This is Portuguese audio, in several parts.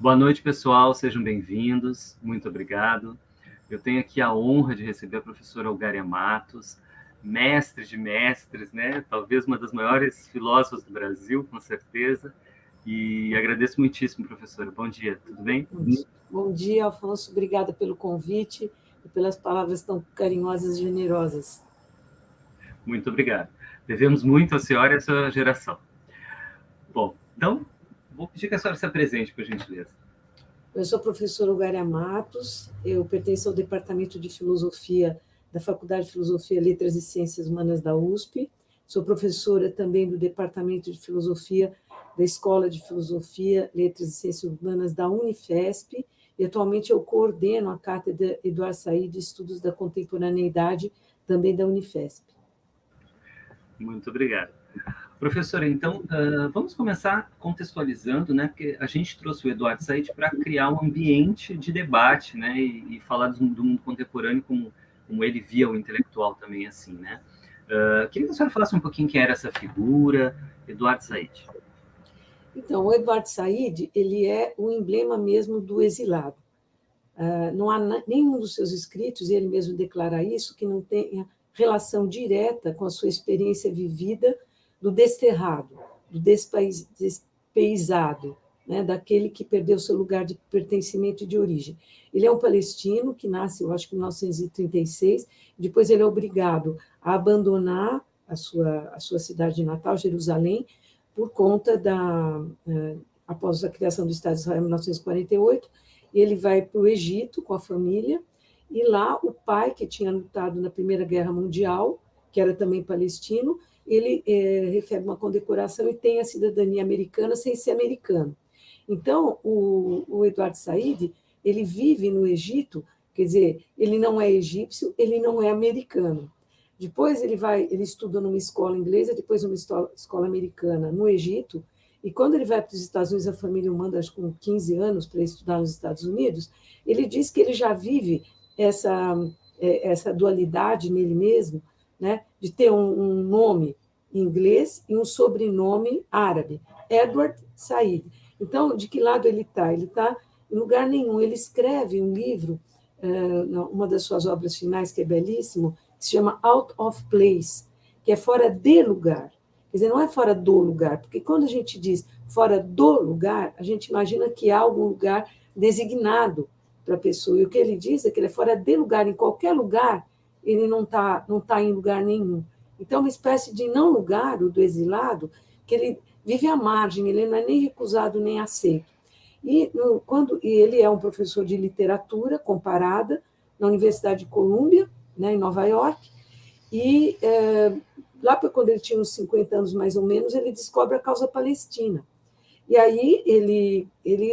Boa noite, pessoal, sejam bem-vindos, muito obrigado. Eu tenho aqui a honra de receber a professora Algaria Matos, mestre de mestres, né? Talvez uma das maiores filósofas do Brasil, com certeza, e agradeço muitíssimo, professora. Bom dia, tudo bem? Bom dia, Afonso, obrigada pelo convite e pelas palavras tão carinhosas e generosas. Muito obrigado. Devemos muito à senhora e à sua geração. Bom, então, vou pedir que a senhora se apresente, por gentileza. Eu sou a professora Algaria Matos, eu pertenço ao Departamento de Filosofia da Faculdade de Filosofia, Letras e Ciências Humanas da USP, sou professora também do Departamento de Filosofia da Escola de Filosofia, Letras e Ciências Humanas da Unifesp, e atualmente eu coordeno a Cátedra Eduardo Said de Estudos da Contemporaneidade, também da Unifesp. Muito obrigado. Professora, então, vamos começar contextualizando, né? Porque a gente trouxe o Eduardo Said para criar um ambiente de debate, né? E falar do mundo contemporâneo como ele via o intelectual também, assim, né? Queria que a senhora falasse um pouquinho quem era essa figura, Eduardo Said. Então, o Eduardo Said, ele é o emblema mesmo do exilado. Não há nenhum dos seus escritos, e ele mesmo declara isso, que não tenha relação direta com a sua experiência vivida do desterrado, do despeizado, né, daquele que perdeu seu lugar de pertencimento e de origem. Ele é um palestino que nasce, eu acho que em 1936, depois ele é obrigado a abandonar a sua cidade natal, Jerusalém, por conta após a criação do Estado de Israel em 1948, ele vai para o Egito com a família, e lá o pai, que tinha lutado na Primeira Guerra Mundial, que era também palestino, ele recebe uma condecoração e tem a cidadania americana sem ser americano. Então, o Eduardo Said, ele vive no Egito, quer dizer, ele não é egípcio, ele não é americano. Depois ele estuda numa escola inglesa, depois numa escola americana no Egito, e quando ele vai para os Estados Unidos, a família o manda, acho que com 15 anos, para estudar nos Estados Unidos, ele diz que ele já vive essa dualidade nele mesmo, né, de ter um nome inglês e um sobrenome árabe, Edward Said. Então, de que lado ele está? Ele está em lugar nenhum. Ele escreve um livro, uma das suas obras finais, que é belíssimo, que se chama Out of Place, que é fora de lugar. Quer dizer, não é fora do lugar, porque quando a gente diz fora do lugar, a gente imagina que há algum lugar designado para a pessoa. E o que ele diz é que ele é fora de lugar, em qualquer lugar, ele não tá em lugar nenhum. Então, é uma espécie de não lugar, o do exilado, que ele vive à margem, ele não é nem recusado nem aceito. E ele é um professor de literatura comparada na Universidade de Columbia, né, em Nova York, e lá para quando ele tinha uns 50 anos mais ou menos, ele descobre a causa palestina. E aí ele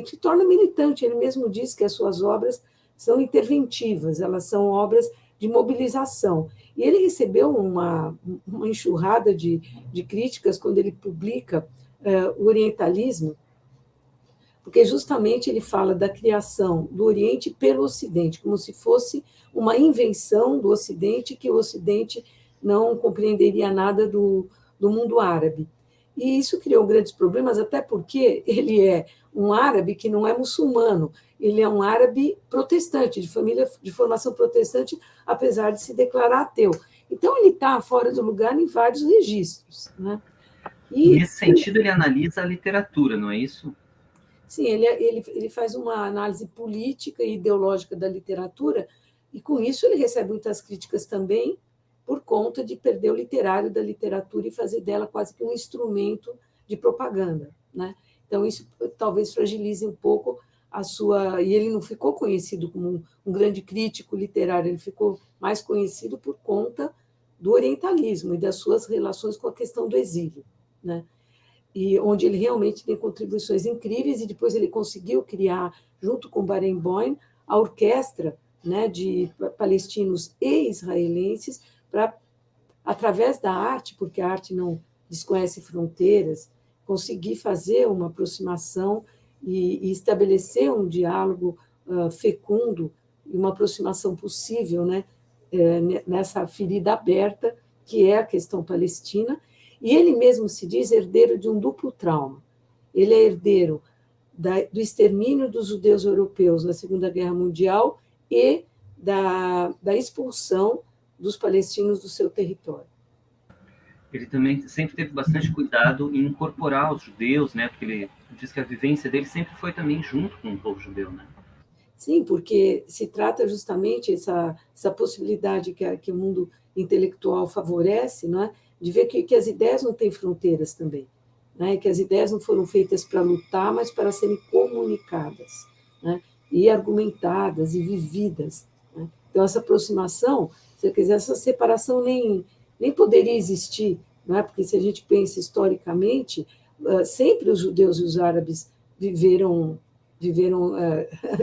se torna militante, ele mesmo diz que as suas obras são interventivas, elas são obras de mobilização. E ele recebeu uma enxurrada de críticas quando ele publica o Orientalismo, porque justamente ele fala da criação do Oriente pelo Ocidente, como se fosse uma invenção do Ocidente, que o Ocidente não compreenderia nada do mundo árabe. E isso criou grandes problemas, até porque ele é um árabe que não é muçulmano, ele é um árabe protestante, de família de formação protestante, apesar de se declarar ateu. Então, ele está fora do lugar em vários registros, né? Nesse sentido, ele analisa a literatura, não é isso? Sim, ele faz uma análise política e ideológica da literatura, e com isso ele recebe muitas críticas também, por conta de perder o literário da literatura e fazer dela quase que um instrumento de propaganda, né? Então, isso talvez fragilize um pouco a sua. E ele não ficou conhecido como um grande crítico literário, ele ficou mais conhecido por conta do orientalismo e das suas relações com a questão do exílio, né? E onde ele realmente tem contribuições incríveis, e depois ele conseguiu criar, junto com Barenboim, a orquestra, né, de palestinos e israelenses, para, através da arte, porque a arte não desconhece fronteiras, conseguir fazer uma aproximação e estabelecer um diálogo fecundo e uma aproximação possível, né, nessa ferida aberta que é a questão palestina. E ele mesmo se diz herdeiro de um duplo trauma. Ele é herdeiro do extermínio dos judeus europeus na Segunda Guerra Mundial e da expulsão dos palestinos do seu território. Ele também sempre teve bastante cuidado em incorporar os judeus, né? Porque ele diz que a vivência dele sempre foi também junto com o povo judeu, né? Sim, porque se trata justamente essa possibilidade que o mundo intelectual favorece, não é? De ver que as ideias não têm fronteiras também, né? Que as ideias não foram feitas para lutar, mas para serem comunicadas, né? E argumentadas e vividas, né? Então, essa aproximação, se eu quiser, essa separação nem poderia existir, não é? Porque se a gente pensa historicamente, sempre os judeus e os árabes viveram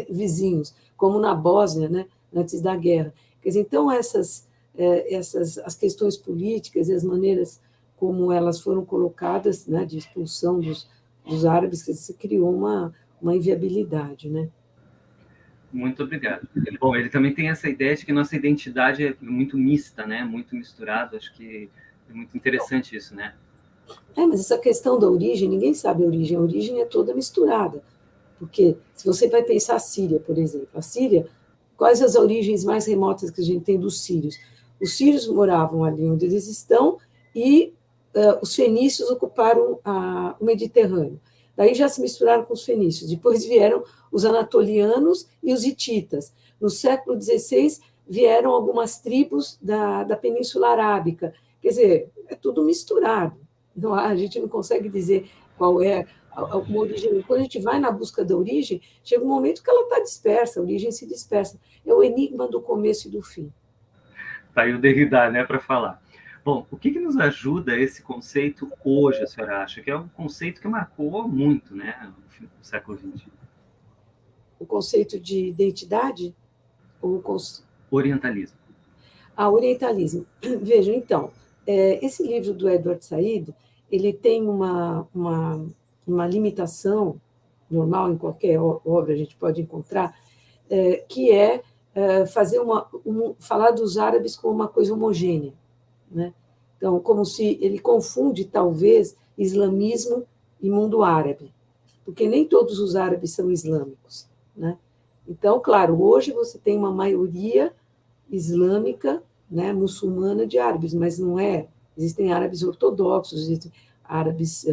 vizinhos, como na Bósnia, né, antes da guerra. Quer dizer, então, as questões políticas e as maneiras como elas foram colocadas, né, de expulsão dos árabes, que se criou uma inviabilidade, né? Muito obrigado. Bom, ele também tem essa ideia de que nossa identidade é muito mista, né, muito misturado. Acho que é muito interessante isso, né? Mas essa questão da origem, ninguém sabe a origem é toda misturada. Porque se você vai pensar a Síria, por exemplo, a Síria, quais as origens mais remotas que a gente tem dos sírios? Os sírios moravam ali onde eles estão e os fenícios ocuparam o Mediterrâneo. Daí já se misturaram com os fenícios. Depois vieram os anatolianos e os hititas. No século XVI vieram algumas tribos da Península Arábica. Quer dizer, é tudo misturado. Não, a gente não consegue dizer qual é uma origem. Quando a gente vai na busca da origem, chega um momento que ela está dispersa, a origem se dispersa. É o enigma do começo e do fim. Tá aí o Derrida, né, para falar. Bom, o que nos ajuda esse conceito hoje, a senhora acha? Que é um conceito que marcou muito, né, no século XX. O conceito de identidade? Orientalismo. Orientalismo. Vejam, então, esse livro do Edward Said, ele tem uma limitação normal em qualquer obra a gente pode encontrar, que é falar dos árabes como uma coisa homogênea, né? Então, como se ele confunde, talvez, islamismo e mundo árabe, porque nem todos os árabes são islâmicos, né? Então, claro, hoje você tem uma maioria islâmica, né, muçulmana de árabes, mas não é. Existem árabes ortodoxos, existem árabes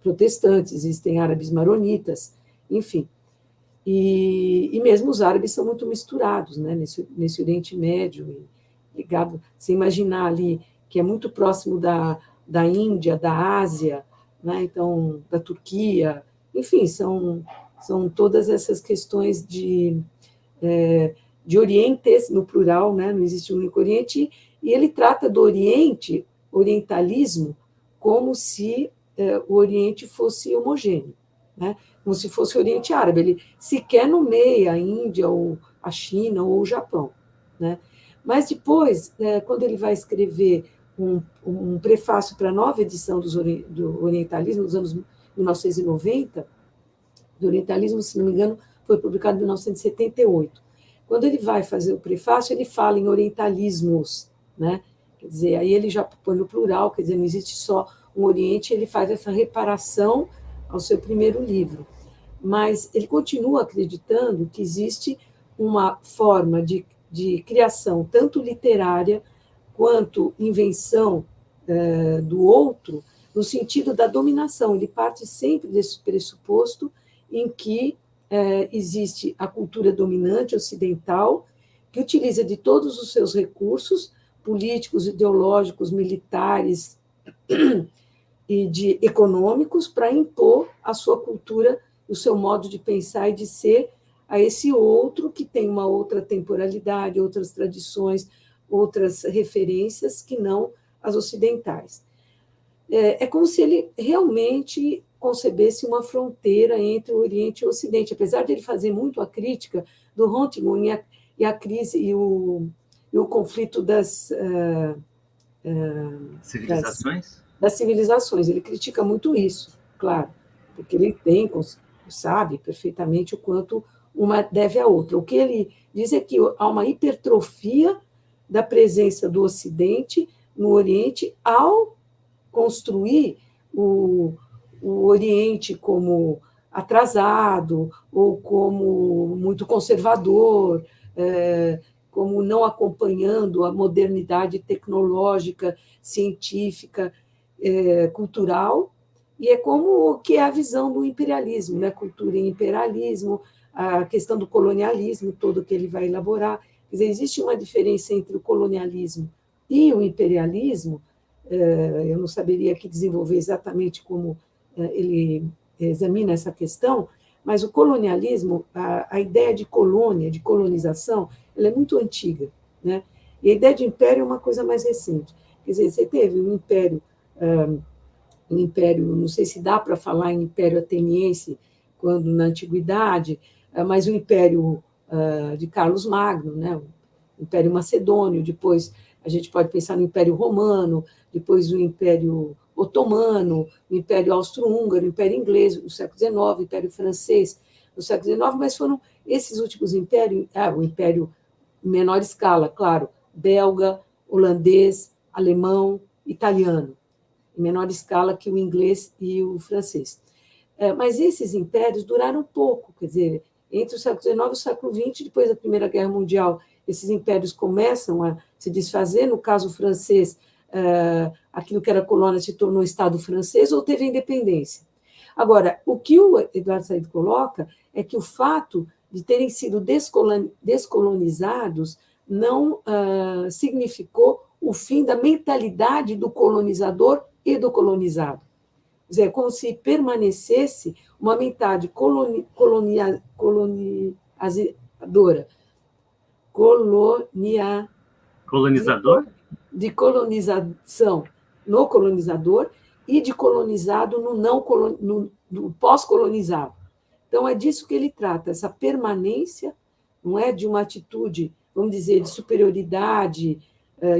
protestantes, existem árabes maronitas, enfim. E mesmo os árabes são muito misturados, né, nesse Oriente Médio, ligado. Você imaginar ali que é muito próximo da Índia, da Ásia, né, então, da Turquia, enfim, são todas essas questões de orientes, no plural, né, não existe um único Oriente, e ele trata do Oriente, orientalismo, como se o Oriente fosse homogêneo, né, como se fosse o Oriente Árabe. Ele sequer nomeia a Índia, ou a China, ou o Japão, né? Mas depois, quando ele vai escrever um prefácio para a nova edição do Orientalismo, nos anos 1990, do Orientalismo, se não me engano, foi publicado em 1978. Quando ele vai fazer o prefácio, ele fala em orientalismos, né? Quer dizer, aí ele já põe no plural, quer dizer, não existe só um Oriente, ele faz essa reparação ao seu primeiro livro. Mas ele continua acreditando que existe uma forma de criação, tanto literária quanto invenção do outro, no sentido da dominação. Ele parte sempre desse pressuposto em que existe a cultura dominante ocidental, que utiliza de todos os seus recursos políticos, ideológicos, militares e econômicos para impor a sua cultura, o seu modo de pensar e de ser a esse outro que tem uma outra temporalidade, outras tradições, outras referências que não as ocidentais. É como se ele realmente concebesse uma fronteira entre o Oriente e o Ocidente, apesar de ele fazer muito a crítica do Huntington e a crise e o conflito das civilizações. Das civilizações. Ele critica muito isso, claro, porque ele sabe perfeitamente o quanto uma deve à outra. O que ele diz é que há uma hipertrofia da presença do Ocidente no Oriente ao construir o Oriente como atrasado, ou como muito conservador, como não acompanhando a modernidade tecnológica, científica, cultural, e é como que é a visão do imperialismo, né? Cultura e imperialismo, a questão do colonialismo todo que ele vai elaborar. Quer dizer, existe uma diferença entre o colonialismo e o imperialismo. Eu não saberia aqui desenvolver exatamente como ele examina essa questão, mas o colonialismo, a ideia de colônia, de colonização, ela é muito antiga, né? E a ideia de império é uma coisa mais recente. Quer dizer, você teve um império, não sei se dá para falar em império ateniense, quando na antiguidade, mas o império de Carlos Magno, né? O império macedônio, depois a gente pode pensar no império romano, depois o império otomano, o império austro-húngaro, o império inglês no século XIX, o império francês no século XIX, mas foram esses últimos impérios, o império em menor escala, claro, belga, holandês, alemão, italiano, em menor escala que o inglês e o francês. Mas esses impérios duraram pouco, quer dizer, entre o século XIX e o século XX, depois da Primeira Guerra Mundial, esses impérios começam a se desfazer. No caso francês, aquilo que era colônia se tornou Estado francês ou teve a independência. Agora, o que o Eduardo Said coloca é que o fato de terem sido descolonizados não significou o fim da mentalidade do colonizador e do colonizado. Quer dizer, é como se permanecesse uma mentalidade colonizador? De colonização no colonizador e de colonizado no pós-colonizado. Então, é disso que ele trata, essa permanência, não é, de uma atitude, vamos dizer, de superioridade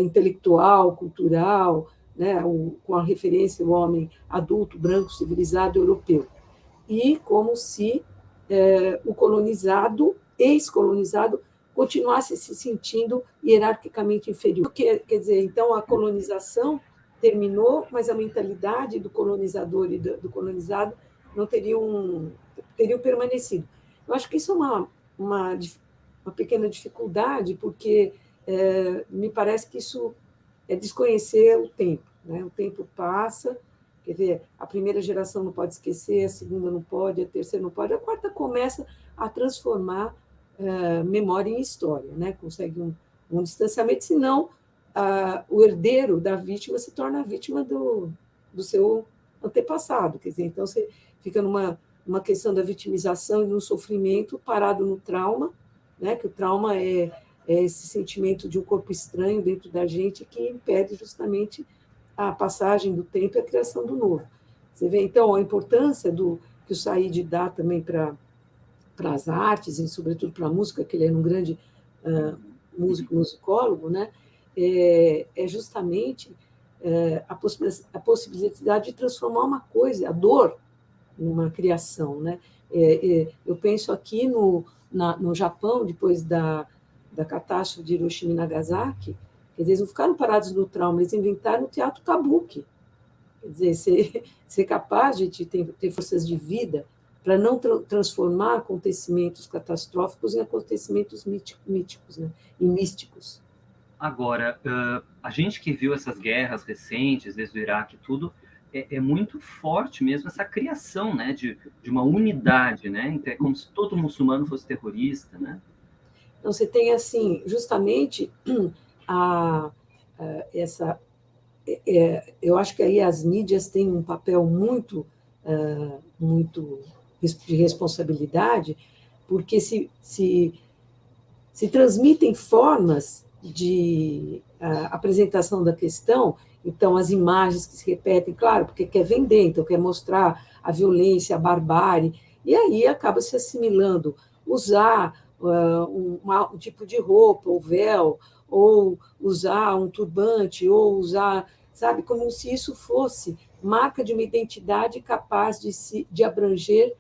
intelectual, cultural, né, com a referência ao homem adulto, branco, civilizado, europeu. E como se o colonizado, ex-colonizado, continuasse se sentindo hierarquicamente inferior. Quer dizer, então, a colonização terminou, mas a mentalidade do colonizador e do colonizado não teriam permanecido. Eu acho que isso é uma pequena dificuldade, porque me parece que isso é desconhecer o tempo, né? O tempo passa, quer dizer, a primeira geração não pode esquecer, a segunda não pode, a terceira não pode, a quarta começa a transformar memória em história, né? Consegue um distanciamento, senão o herdeiro da vítima se torna a vítima do seu antepassado, quer dizer, então você fica numa questão da vitimização e no sofrimento parado no trauma, né? Que o trauma é esse sentimento de um corpo estranho dentro da gente que impede justamente a passagem do tempo e a criação do novo. Você vê, então, a importância que o Said dá também para as artes e, sobretudo, para a música, que ele é um grande musicólogo, né? É justamente a possibilidade de transformar uma coisa, a dor, numa criação, né? Eu penso aqui no Japão, depois da catástrofe de Hiroshima e Nagasaki, quer dizer, eles não ficaram parados no trauma, eles inventaram o teatro kabuki. Quer dizer, ser capaz de ter forças de vida para não transformar acontecimentos catastróficos em acontecimentos míticos, né? E místicos. Agora, a gente que viu essas guerras recentes, desde o Iraque e tudo, é muito forte mesmo essa criação, né, de uma unidade, né? É como se todo muçulmano fosse terrorista, né? Então, você tem, assim, justamente eu acho que aí as mídias têm um papel muito de responsabilidade, porque se transmitem formas de apresentação da questão, então as imagens que se repetem, claro, porque quer vender, então quer mostrar a violência, a barbárie, e aí acaba se assimilando, usar um tipo de roupa, ou véu, ou usar um turbante, ou usar, sabe, como se isso fosse marca de uma identidade capaz de abranger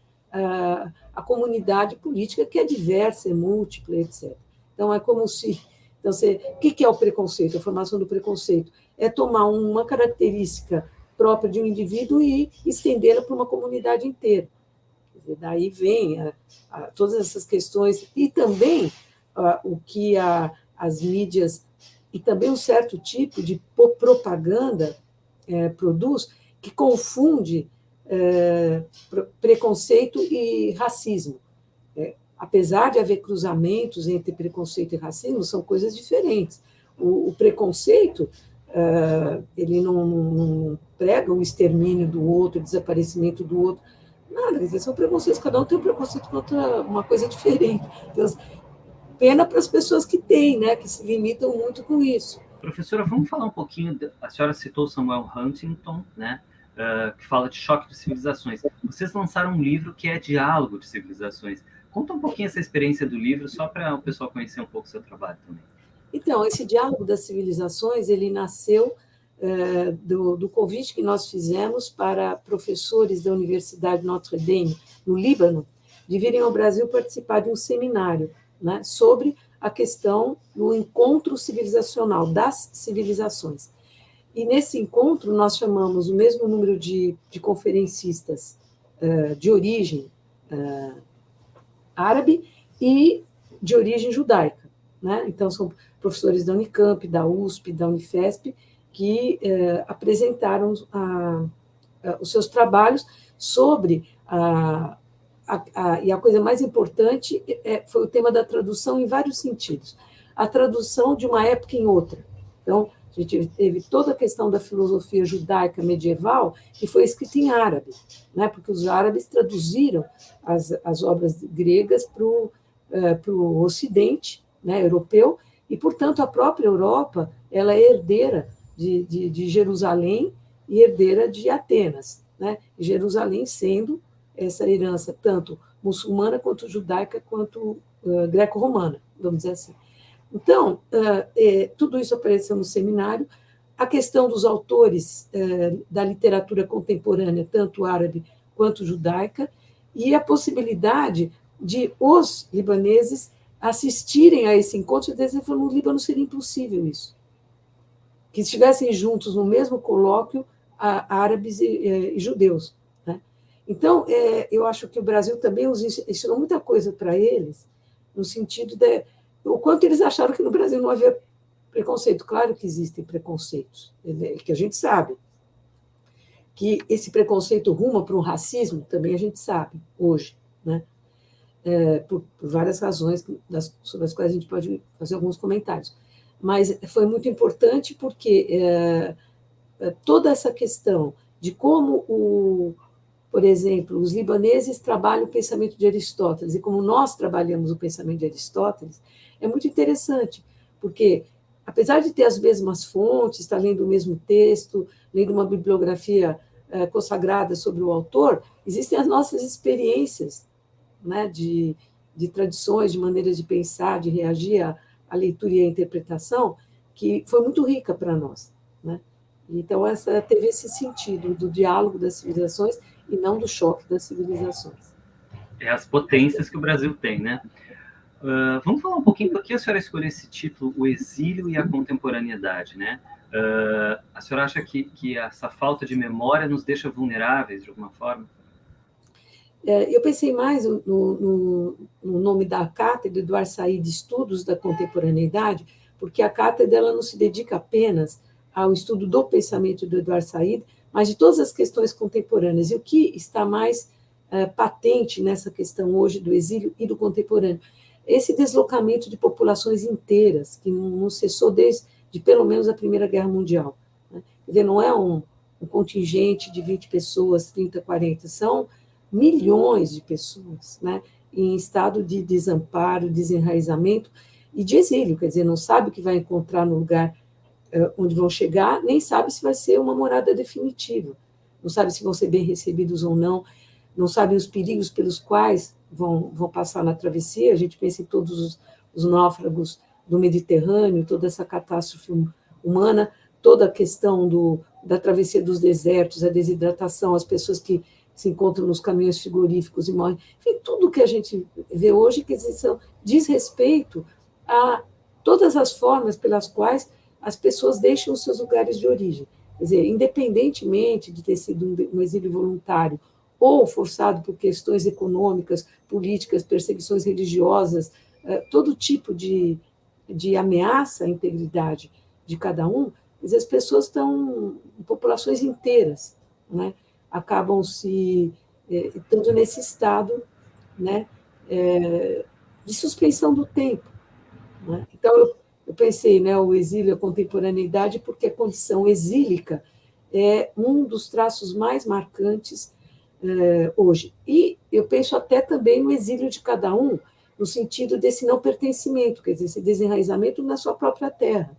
a comunidade política, que é diversa, é múltipla, etc. Então, é como se... Então, o que é o preconceito? A formação do preconceito é tomar uma característica própria de um indivíduo e estendê-la para uma comunidade inteira. Daí vem todas essas questões, e também o que as mídias, e também um certo tipo de propaganda produz, que confunde preconceito e racismo. Apesar de haver cruzamentos entre preconceito e racismo, são coisas diferentes. O preconceito, ele não prega o extermínio do outro, o desaparecimento do outro, nada, quer dizer, são preconceitos, cada um tem um preconceito contra uma coisa diferente. Então, pena para as pessoas que têm, né, que se limitam muito com isso. Professora, vamos falar um pouquinho, a senhora citou Samuel Huntington, né, que fala de choque de civilizações. Vocês lançaram um livro que é Diálogo de Civilizações. Conta um pouquinho essa experiência do livro, só para o pessoal conhecer um pouco o seu trabalho também. Então, esse Diálogo das Civilizações, ele nasceu do convite que nós fizemos para professores da Universidade Notre Dame, no Líbano, de virem ao Brasil participar de um seminário, né, sobre a questão do encontro civilizacional, das civilizações. E nesse encontro nós chamamos o mesmo número de conferencistas de origem árabe e de origem judaica, né? Então, são professores da Unicamp, da USP, da Unifesp, que apresentaram os seus trabalhos sobre e a coisa mais importante foi o tema da tradução em vários sentidos. A tradução de uma época em outra. Então, a gente teve toda a questão da filosofia judaica medieval, que foi escrita em árabe, né? Porque os árabes traduziram as obras gregas para o Ocidente, né, europeu, e, portanto, a própria Europa ela é herdeira de Jerusalém e herdeira de Atenas, né? Jerusalém sendo essa herança tanto muçulmana quanto judaica quanto greco-romana, vamos dizer assim. Então, tudo isso apareceu no seminário. A questão dos autores da literatura contemporânea, tanto árabe quanto judaica, e a possibilidade de os libaneses assistirem a esse encontro, e no Líbano seria impossível isso. Que estivessem juntos no mesmo colóquio árabes e judeus. Né? Então, eu acho que o Brasil também ensinou muita coisa para eles, no sentido de o quanto eles acharam que no Brasil não havia preconceito. Claro que existem preconceitos, que a gente sabe. Que esse preconceito ruma para um racismo, também a gente sabe, hoje, né? Por várias razões sobre as quais a gente pode fazer alguns comentários. Mas foi muito importante porque toda essa questão de como, por exemplo, os libaneses trabalham o pensamento de Aristóteles e como nós trabalhamos o pensamento de Aristóteles, é muito interessante, porque, apesar de ter as mesmas fontes, estar lendo o mesmo texto, lendo uma bibliografia consagrada sobre o autor, existem as nossas experiências, né, de tradições, de maneiras de pensar, de reagir à leitura e à interpretação, que foi muito rica para nós. Né? Então, essa teve esse sentido do diálogo das civilizações e não do choque das civilizações. É as potências que o Brasil tem, né? Vamos falar um pouquinho por que a senhora escolheu esse título, O Exílio e a Contemporaneidade, né? A senhora acha que essa falta de memória nos deixa vulneráveis de alguma forma? Eu pensei mais no nome da cátedra, Eduardo Said, Estudos da Contemporaneidade, porque a cátedra ela não se dedica apenas ao estudo do pensamento do Eduardo Said, mas de todas as questões contemporâneas. E o que está mais patente nessa questão hoje do exílio e do contemporâneo? Esse deslocamento de populações inteiras, que não cessou desde pelo menos a Primeira Guerra Mundial. Né? Quer dizer, não é um contingente de 20 pessoas, 30, 40, são milhões de pessoas, né, em estado de desamparo, desenraizamento e de exílio, quer dizer, não sabe o que vai encontrar no lugar onde vão chegar, nem sabe se vai ser uma morada definitiva, não sabe se vão ser bem recebidos ou não, não sabe os perigos pelos quais vão passar na travessia. A gente pensa em todos os náufragos do Mediterrâneo, toda essa catástrofe humana, toda a questão da travessia dos desertos, a desidratação, as pessoas que se encontram nos caminhões frigoríficos e morrem. Enfim, tudo que a gente vê hoje que diz respeito a todas as formas pelas quais as pessoas deixam os seus lugares de origem. Quer dizer, independentemente de ter sido um exílio voluntário ou forçado por questões econômicas, políticas, perseguições religiosas, todo tipo de ameaça à integridade de cada um, mas as pessoas estão, populações inteiras, né, acabam estando nesse estado, né, de suspensão do tempo. Né? Então, eu pensei, né, o exílio e a contemporaneidade, porque a condição exílica é um dos traços mais marcantes hoje. E eu penso até também no exílio de cada um, no sentido desse não pertencimento, quer dizer, esse desenraizamento na sua própria terra.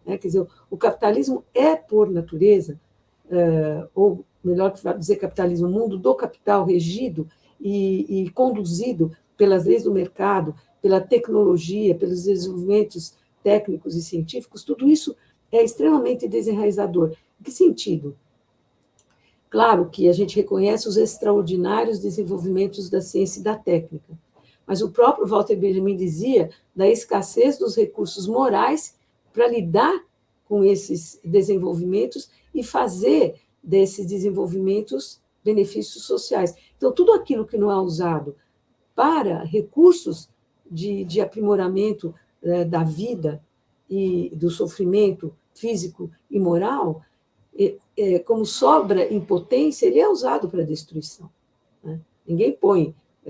Né? Quer dizer, o capitalismo é, por natureza, ou melhor dizer, capitalismo, o mundo do capital regido e conduzido pelas leis do mercado, pela tecnologia, pelos desenvolvimentos técnicos e científicos, tudo isso é extremamente desenraizador. Em que sentido? Claro que a gente reconhece os extraordinários desenvolvimentos da ciência e da técnica, mas o próprio Walter Benjamin dizia da escassez dos recursos morais para lidar com esses desenvolvimentos e fazer desses desenvolvimentos benefícios sociais. Então, tudo aquilo que não é usado para recursos de aprimoramento da vida e do sofrimento físico e moral, como sobra em potência, ele é usado para destruição. Né? Ninguém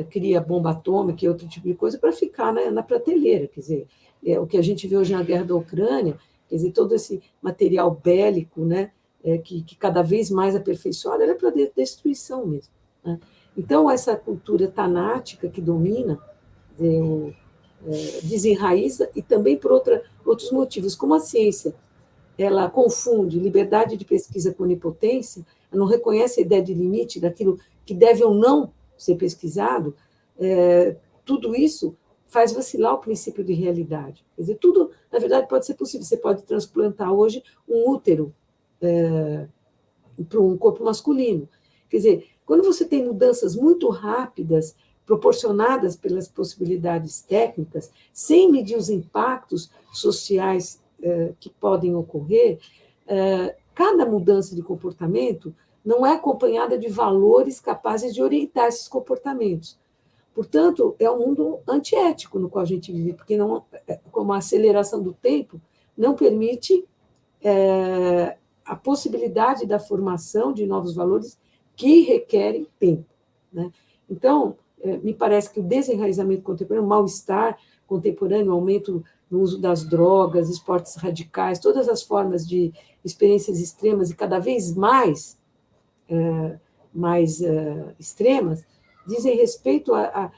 cria bomba atômica e outro tipo de coisa para ficar na prateleira. Quer dizer, o que a gente vê hoje na guerra da Ucrânia, quer dizer, todo esse material bélico, né, que cada vez mais aperfeiçoado, é para destruição mesmo. Né? Então, essa cultura tanática que domina, desenraiza, e também por outros motivos, como a ciência ela confunde liberdade de pesquisa com onipotência, ela não reconhece a ideia de limite daquilo que deve ou não ser pesquisado, tudo isso faz vacilar o princípio de realidade. Quer dizer, tudo, na verdade, pode ser possível. Você pode transplantar hoje um útero para um corpo masculino. Quer dizer, quando você tem mudanças muito rápidas, proporcionadas pelas possibilidades técnicas, sem medir os impactos sociais que podem ocorrer, cada mudança de comportamento não é acompanhada de valores capazes de orientar esses comportamentos. Portanto, é um mundo antiético no qual a gente vive, porque não, como a aceleração do tempo não permite a possibilidade da formação de novos valores que requerem tempo. Né? Então, me parece que o desenraizamento contemporâneo, o mal-estar contemporâneo, o aumento no uso das drogas, esportes radicais, todas as formas de experiências extremas e cada vez mais extremas, dizem respeito a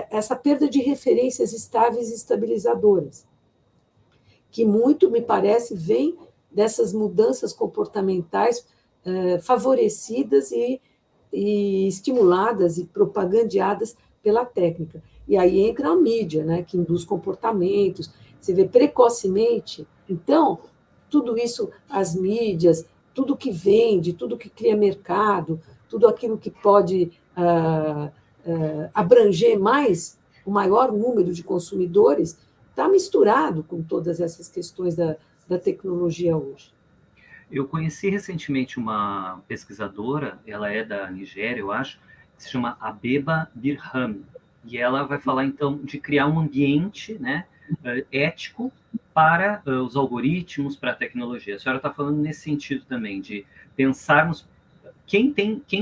essa perda de referências estáveis e estabilizadoras, que muito, me parece, vem dessas mudanças comportamentais favorecidas e estimuladas e propagandeadas pela técnica. E aí entra a mídia, né, que induz comportamentos, você vê precocemente. Então, tudo isso, as mídias, tudo que vende, tudo que cria mercado, tudo aquilo que pode abranger mais o maior número de consumidores, está misturado com todas essas questões da tecnologia hoje. Eu conheci recentemente uma pesquisadora, ela é da Nigéria, eu acho, que se chama Abeba Birham, e ela vai falar, então, de criar um ambiente, né, ético para os algoritmos, para a tecnologia. A senhora está falando nesse sentido também, de pensarmos quem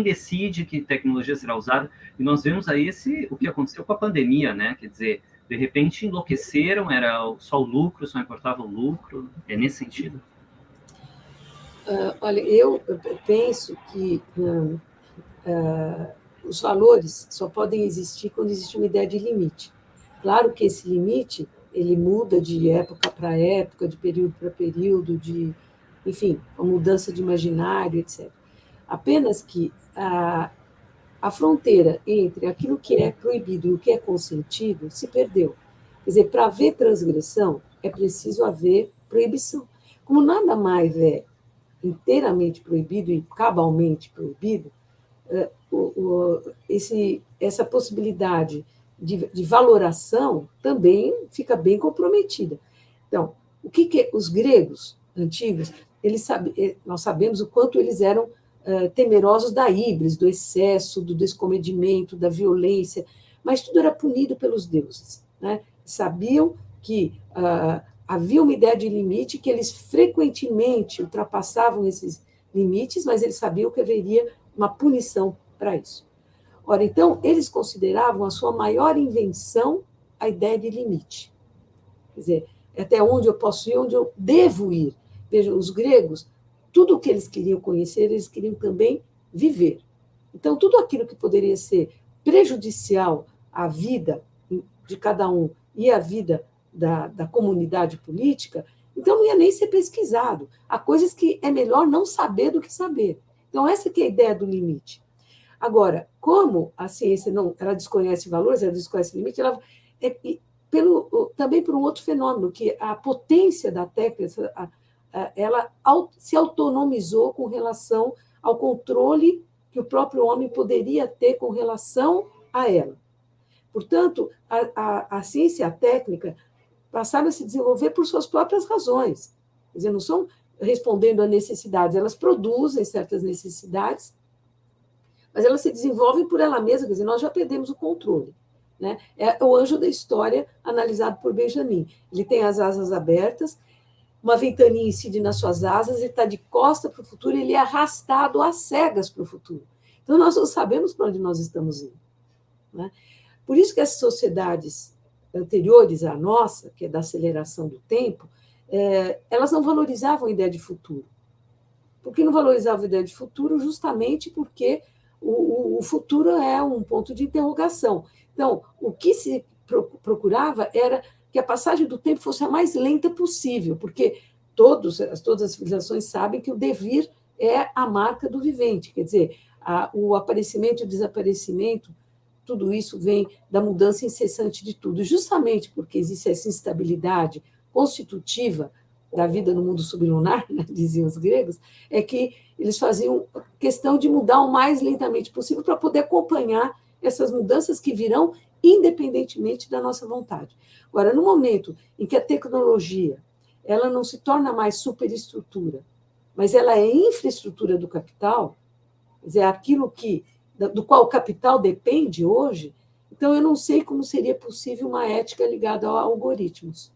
decide que tecnologia será usada, e nós vemos aí o que aconteceu com a pandemia, né? Quer dizer, de repente enlouqueceram, era só o lucro, só importava o lucro, é nesse sentido? Olha, eu penso que os valores só podem existir quando existe uma ideia de limite. Claro que esse limite ele muda de época para época, de período para período, enfim, a mudança de imaginário, etc. Apenas que a fronteira entre aquilo que é proibido e o que é consentido se perdeu. Quer dizer, para haver transgressão, é preciso haver proibição. Como nada mais é inteiramente proibido e cabalmente proibido, essa possibilidade de valoração também fica bem comprometida. Então, o que os gregos antigos, nós sabemos o quanto eles eram temerosos da híbris, do excesso, do descomedimento, da violência, mas tudo era punido pelos deuses, né? Sabiam que havia uma ideia de limite, que eles frequentemente ultrapassavam esses limites, mas eles sabiam que haveria uma punição para isso. Ora, então, eles consideravam a sua maior invenção a ideia de limite. Quer dizer, até onde eu posso ir, onde eu devo ir. Vejam, os gregos, tudo o que eles queriam conhecer, eles queriam também viver. Então, tudo aquilo que poderia ser prejudicial à vida de cada um e à vida da comunidade política, então não ia nem ser pesquisado. Há coisas que é melhor não saber do que saber. Então, essa que é a ideia do limite. Agora, como a ciência ela desconhece valores, ela desconhece limite, ela também por um outro fenômeno, que a potência da técnica, ela se autonomizou com relação ao controle que o próprio homem poderia ter com relação a ela. Portanto, a ciência e a técnica passaram a se desenvolver por suas próprias razões. Quer dizer, não são respondendo a necessidades, elas produzem certas necessidades, mas elas se desenvolvem por ela mesma, quer dizer, nós já perdemos o controle. Né? É o anjo da história analisado por Benjamin. Ele tem as asas abertas, uma ventania incide nas suas asas, ele está de costa para o futuro, ele é arrastado às cegas para o futuro. Então, nós não sabemos para onde nós estamos indo. Né? Por isso que as sociedades anteriores à nossa, que é da aceleração do tempo, elas não valorizavam a ideia de futuro. Por que não valorizavam a ideia de futuro? Justamente porque o futuro é um ponto de interrogação. Então, o que se procurava era que a passagem do tempo fosse a mais lenta possível, porque todas as civilizações sabem que o devir é a marca do vivente, quer dizer, o aparecimento e o desaparecimento, tudo isso vem da mudança incessante de tudo. Justamente porque existe essa instabilidade constitutiva da vida no mundo sublunar, né, diziam os gregos, é que eles faziam questão de mudar o mais lentamente possível para poder acompanhar essas mudanças que virão independentemente da nossa vontade. Agora, no momento em que a tecnologia ela não se torna mais superestrutura, mas ela é infraestrutura do capital, quer dizer, aquilo do qual o capital depende hoje, então eu não sei como seria possível uma ética ligada a algoritmos.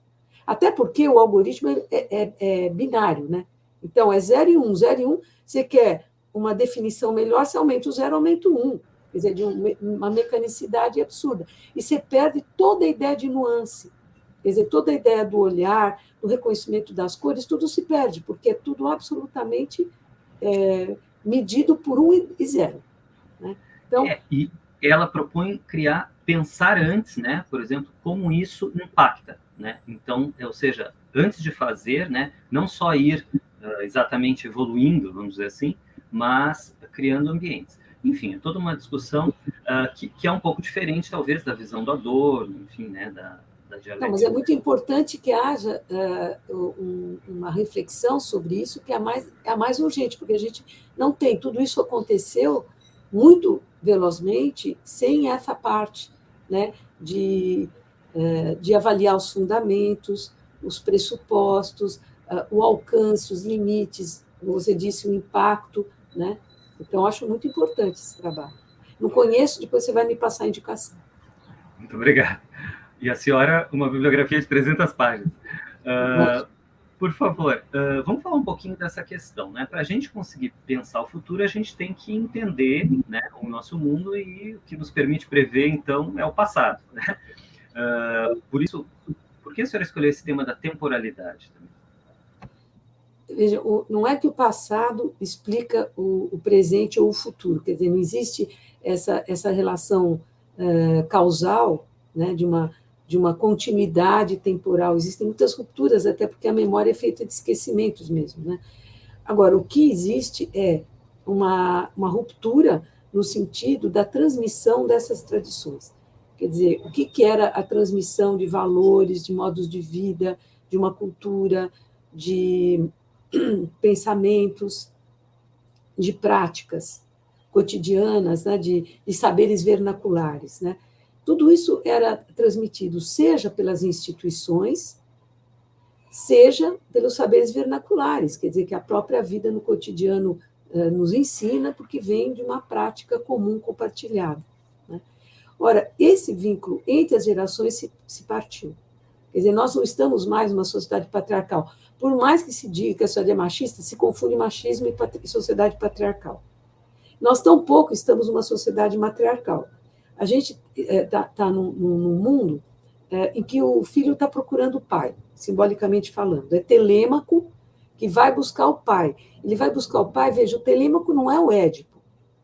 Até porque o algoritmo é binário, né? Então, é 0 e 1. 0 e 1, você quer uma definição melhor, você aumenta o 0, aumenta o 1. Quer dizer, de uma mecanicidade absurda. E você perde toda a ideia de nuance. Quer dizer, toda a ideia do olhar, do reconhecimento das cores, tudo se perde, porque é tudo absolutamente medido por 1 e 0. Né? Então, e ela propõe pensar antes, né? Por exemplo, como isso impacta. Né? Então, ou seja, antes de fazer, né, não só ir exatamente evoluindo, vamos dizer assim, mas criando ambientes. Enfim, é toda uma discussão que é um pouco diferente, talvez, da visão do Adorno, enfim, né, da dialética. Não, mas é muito importante que haja uma reflexão sobre isso, que é a mais urgente, porque a gente não tem. Tudo isso aconteceu muito velozmente sem essa parte, né, de avaliar os fundamentos, os pressupostos, o alcance, os limites, como você disse, o impacto. Né? Então, acho muito importante esse trabalho. Não conheço, depois você vai me passar a indicação. Muito obrigado. E a senhora, uma bibliografia de 300 páginas. Por favor, vamos falar um pouquinho dessa questão. Né? Para a gente conseguir pensar o futuro, a gente tem que entender, né, o nosso mundo, e o que nos permite prever, então, é o passado. Né? Por que a senhora escolheu esse tema da temporalidade também? Veja, não é que o passado explica o presente ou o futuro, quer dizer, não existe essa relação causal, né, de uma continuidade temporal. Existem muitas rupturas, até porque a memória é feita de esquecimentos mesmo. Né? Agora, o que existe é uma ruptura no sentido da transmissão dessas tradições. Quer dizer, o que era a transmissão de valores, de modos de vida, de uma cultura, de pensamentos, de práticas cotidianas, né, de saberes vernaculares. Né? Tudo isso era transmitido, seja pelas instituições, seja pelos saberes vernaculares, quer dizer, que a própria vida no cotidiano nos ensina, porque vem de uma prática comum compartilhada, né? Ora, esse vínculo entre as gerações se partiu. Quer dizer, nós não estamos mais numa sociedade patriarcal. Por mais que se diga que a sociedade é machista, se confunde machismo e sociedade patriarcal. Nós tampouco estamos numa sociedade matriarcal. A gente está num mundo em que o filho está procurando o pai, simbolicamente falando. É Telêmaco que vai buscar o pai. Ele vai buscar o pai, veja, o Telêmaco não é o Édipo,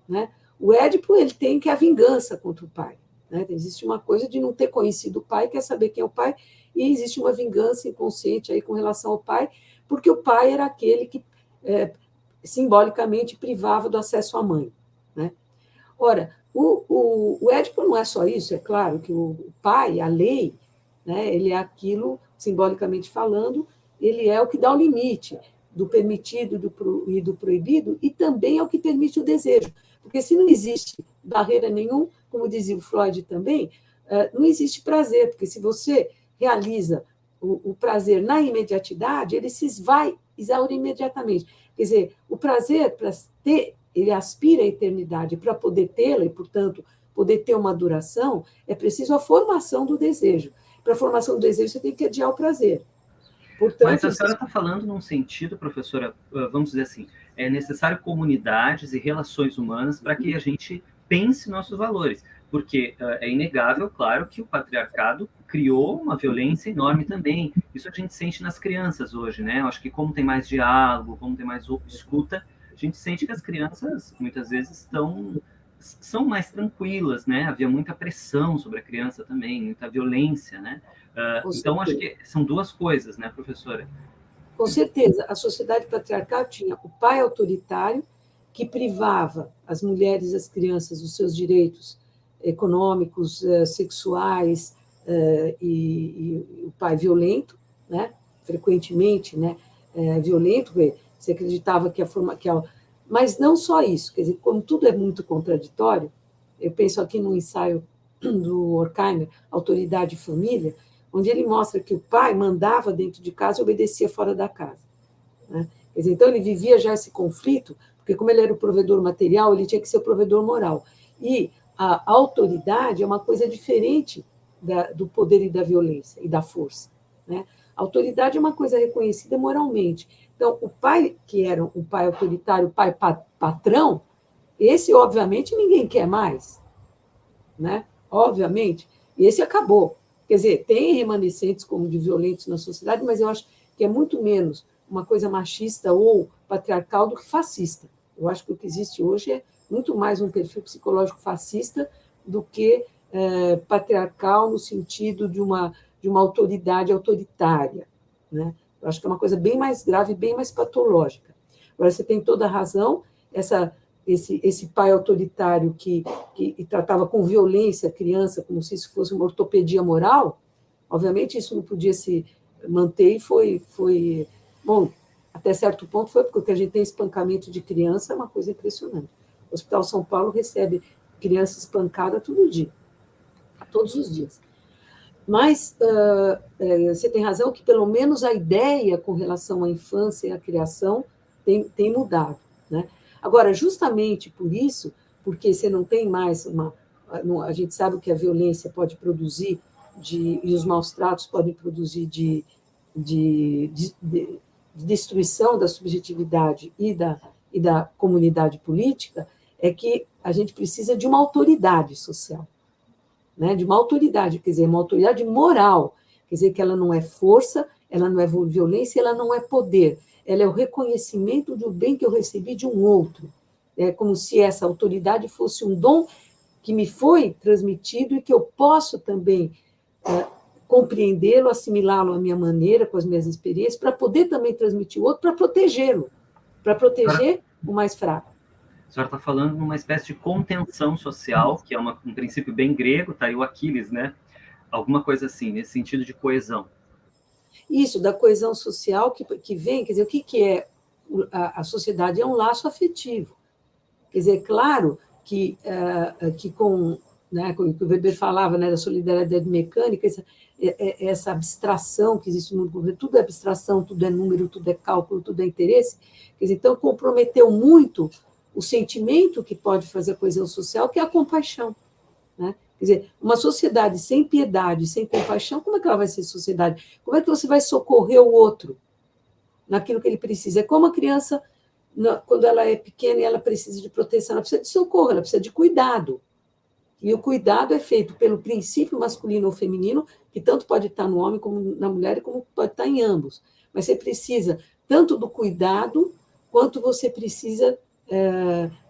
né? O Édipo, ele tem que a vingança contra o pai, né? Existe uma coisa de não ter conhecido o pai, quer saber quem é o pai, e existe uma vingança inconsciente aí com relação ao pai, porque o pai era aquele que simbolicamente privava do acesso à mãe, né? Ora, o Édipo não é só isso, é claro que o pai, a lei, né, ele é aquilo, simbolicamente falando, ele é o que dá o limite do permitido e do proibido, e também é o que permite o desejo. Porque se não existe barreira nenhuma, como dizia o Freud também, não existe prazer, porque se você realiza o prazer na imediatidade, ele se vai exaurir imediatamente. Quer dizer, o prazer, para ter, ele aspira à eternidade, para poder tê-la, e, portanto, poder ter uma duração, é preciso a formação do desejo. Para a formação do desejo, você tem que adiar o prazer. Portanto, mas a senhora está falando num sentido, professora, vamos dizer assim, é necessário comunidades e relações humanas para que a gente pense nossos valores, porque é inegável, claro, que o patriarcado criou uma violência enorme também. Isso a gente sente nas crianças hoje, né? Eu acho que como tem mais diálogo, como tem mais escuta, a gente sente que as crianças muitas vezes são mais tranquilas, né? Havia muita pressão sobre a criança também, muita violência, né? Então, acho que são duas coisas, né, professora? Com certeza. A sociedade patriarcal tinha o pai autoritário, que privava as mulheres e as crianças dos seus direitos econômicos, sexuais, e o pai violento, né? Frequentemente, né? Violento, você acreditava que mas não só isso, quer dizer, como tudo é muito contraditório, eu penso aqui no ensaio do Horkheimer, Autoridade e Família, onde ele mostra que o pai mandava dentro de casa e obedecia fora da casa, né? Quer dizer, então ele vivia já esse conflito, porque como ele era o provedor material, ele tinha que ser o provedor moral. E a autoridade é uma coisa diferente do poder e da violência e da força, né? A autoridade é uma coisa reconhecida moralmente. Então, o pai, que era um pai autoritário, o pai patrão, esse, obviamente, ninguém quer mais, né? Obviamente, esse acabou. Quer dizer, tem remanescentes como de violentos na sociedade, mas eu acho que é muito menos uma coisa machista ou patriarcal do que fascista. Eu acho que o que existe hoje é muito mais um perfil psicológico fascista do que patriarcal no sentido de uma autoridade autoritária, né? Eu acho que é uma coisa bem mais grave, bem mais patológica. Agora, você tem toda a razão, esse pai autoritário que tratava com violência a criança, como se isso fosse uma ortopedia moral, obviamente isso não podia se manter e foi bom, até certo ponto foi, porque a gente tem espancamento de criança, é uma coisa impressionante. O Hospital São Paulo recebe criança espancada todo dia, todos os dias. Mas você tem razão que, pelo menos, a ideia com relação à infância e à criação tem mudado, né? Agora, justamente por isso, porque você não tem mais a gente sabe que a violência pode produzir, e os maus tratos podem produzir de destruição da subjetividade e da comunidade política, é que a gente precisa de uma autoridade social, né? De uma autoridade, quer dizer, uma autoridade moral, quer dizer que ela não é força, ela não é violência, ela não é poder, ela é o reconhecimento do bem que eu recebi de um outro. É como se essa autoridade fosse um dom que me foi transmitido e que eu posso também compreendê-lo, assimilá-lo à minha maneira, com as minhas experiências, para poder também transmitir o outro, para protegê-lo, para proteger o mais fraco. A senhora está falando numa espécie de contenção social, que é um princípio bem grego, está aí o Aquiles, né? Alguma coisa assim, nesse sentido de coesão. Isso, da coesão social que vem, quer dizer, o que é a sociedade? É um laço afetivo. Quer dizer, claro que com né, que o Weber falava, né, da solidariedade mecânica, essa abstração que existe no mundo, tudo é abstração, tudo é número, tudo é cálculo, tudo é interesse. Quer dizer, então, comprometeu muito o sentimento que pode fazer a coesão social, que é a compaixão. Né? Quer dizer, uma sociedade sem piedade, sem compaixão, como é que ela vai ser sociedade? Como é que você vai socorrer o outro naquilo que ele precisa? É como a criança, quando ela é pequena e ela precisa de proteção, ela precisa de socorro, ela precisa de cuidado. E o cuidado é feito pelo princípio masculino ou feminino, que tanto pode estar no homem como na mulher, como pode estar em ambos. Mas você precisa tanto do cuidado, quanto você precisa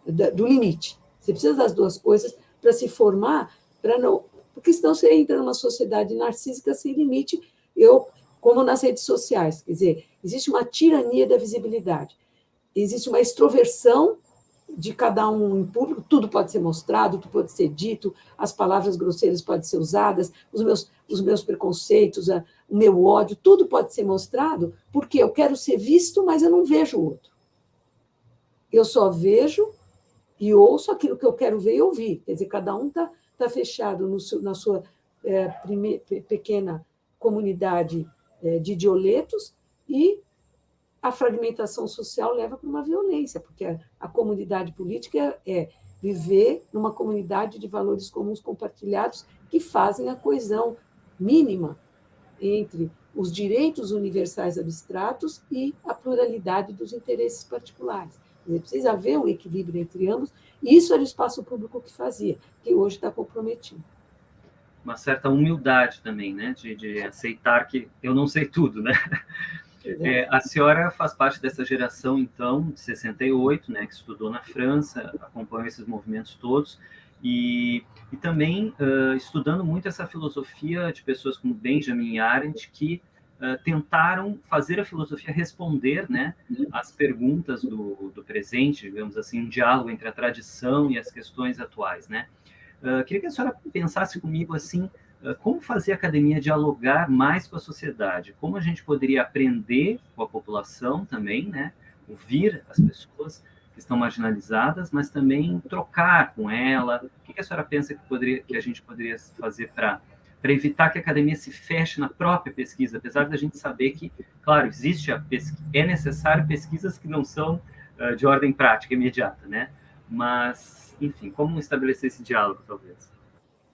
do limite. Você precisa das duas coisas para se formar, para não... Porque senão você entra numa sociedade narcísica sem limite, como nas redes sociais. Quer dizer, existe uma tirania da visibilidade. Existe uma extroversão de cada um em público, tudo pode ser mostrado, tudo pode ser dito, as palavras grosseiras podem ser usadas, os meus preconceitos, o meu ódio, tudo pode ser mostrado, porque eu quero ser visto, mas eu não vejo o outro. Eu só vejo e ouço aquilo que eu quero ver e ouvir. Quer dizer, cada um está fechado na sua pequena comunidade de idioletos, e a fragmentação social leva para uma violência, porque a comunidade política é viver numa comunidade de valores comuns compartilhados que fazem a coesão mínima entre os direitos universais abstratos e a pluralidade dos interesses particulares. Quer dizer, precisa haver um equilíbrio entre ambos, e isso era o espaço público que fazia, que hoje está comprometido. Uma certa humildade também, né, de aceitar que eu não sei tudo, né? A senhora faz parte dessa geração, então, de 68, né, que estudou na França, acompanhou esses movimentos todos, e também estudando muito essa filosofia de pessoas como Benjamin Arendt, que tentaram fazer a filosofia responder, né, às perguntas do presente, digamos assim, um diálogo entre a tradição e as questões atuais, né? Queria que a senhora pensasse comigo assim, como fazer a academia dialogar mais com a sociedade? Como a gente poderia aprender com a população também, né? Ouvir as pessoas que estão marginalizadas, mas também trocar com ela. O que a senhora pensa que a gente poderia fazer para evitar que a academia se feche na própria pesquisa, apesar da gente saber que, claro, é necessário pesquisas que não são de ordem prática imediata, né? Mas, enfim, como estabelecer esse diálogo, talvez?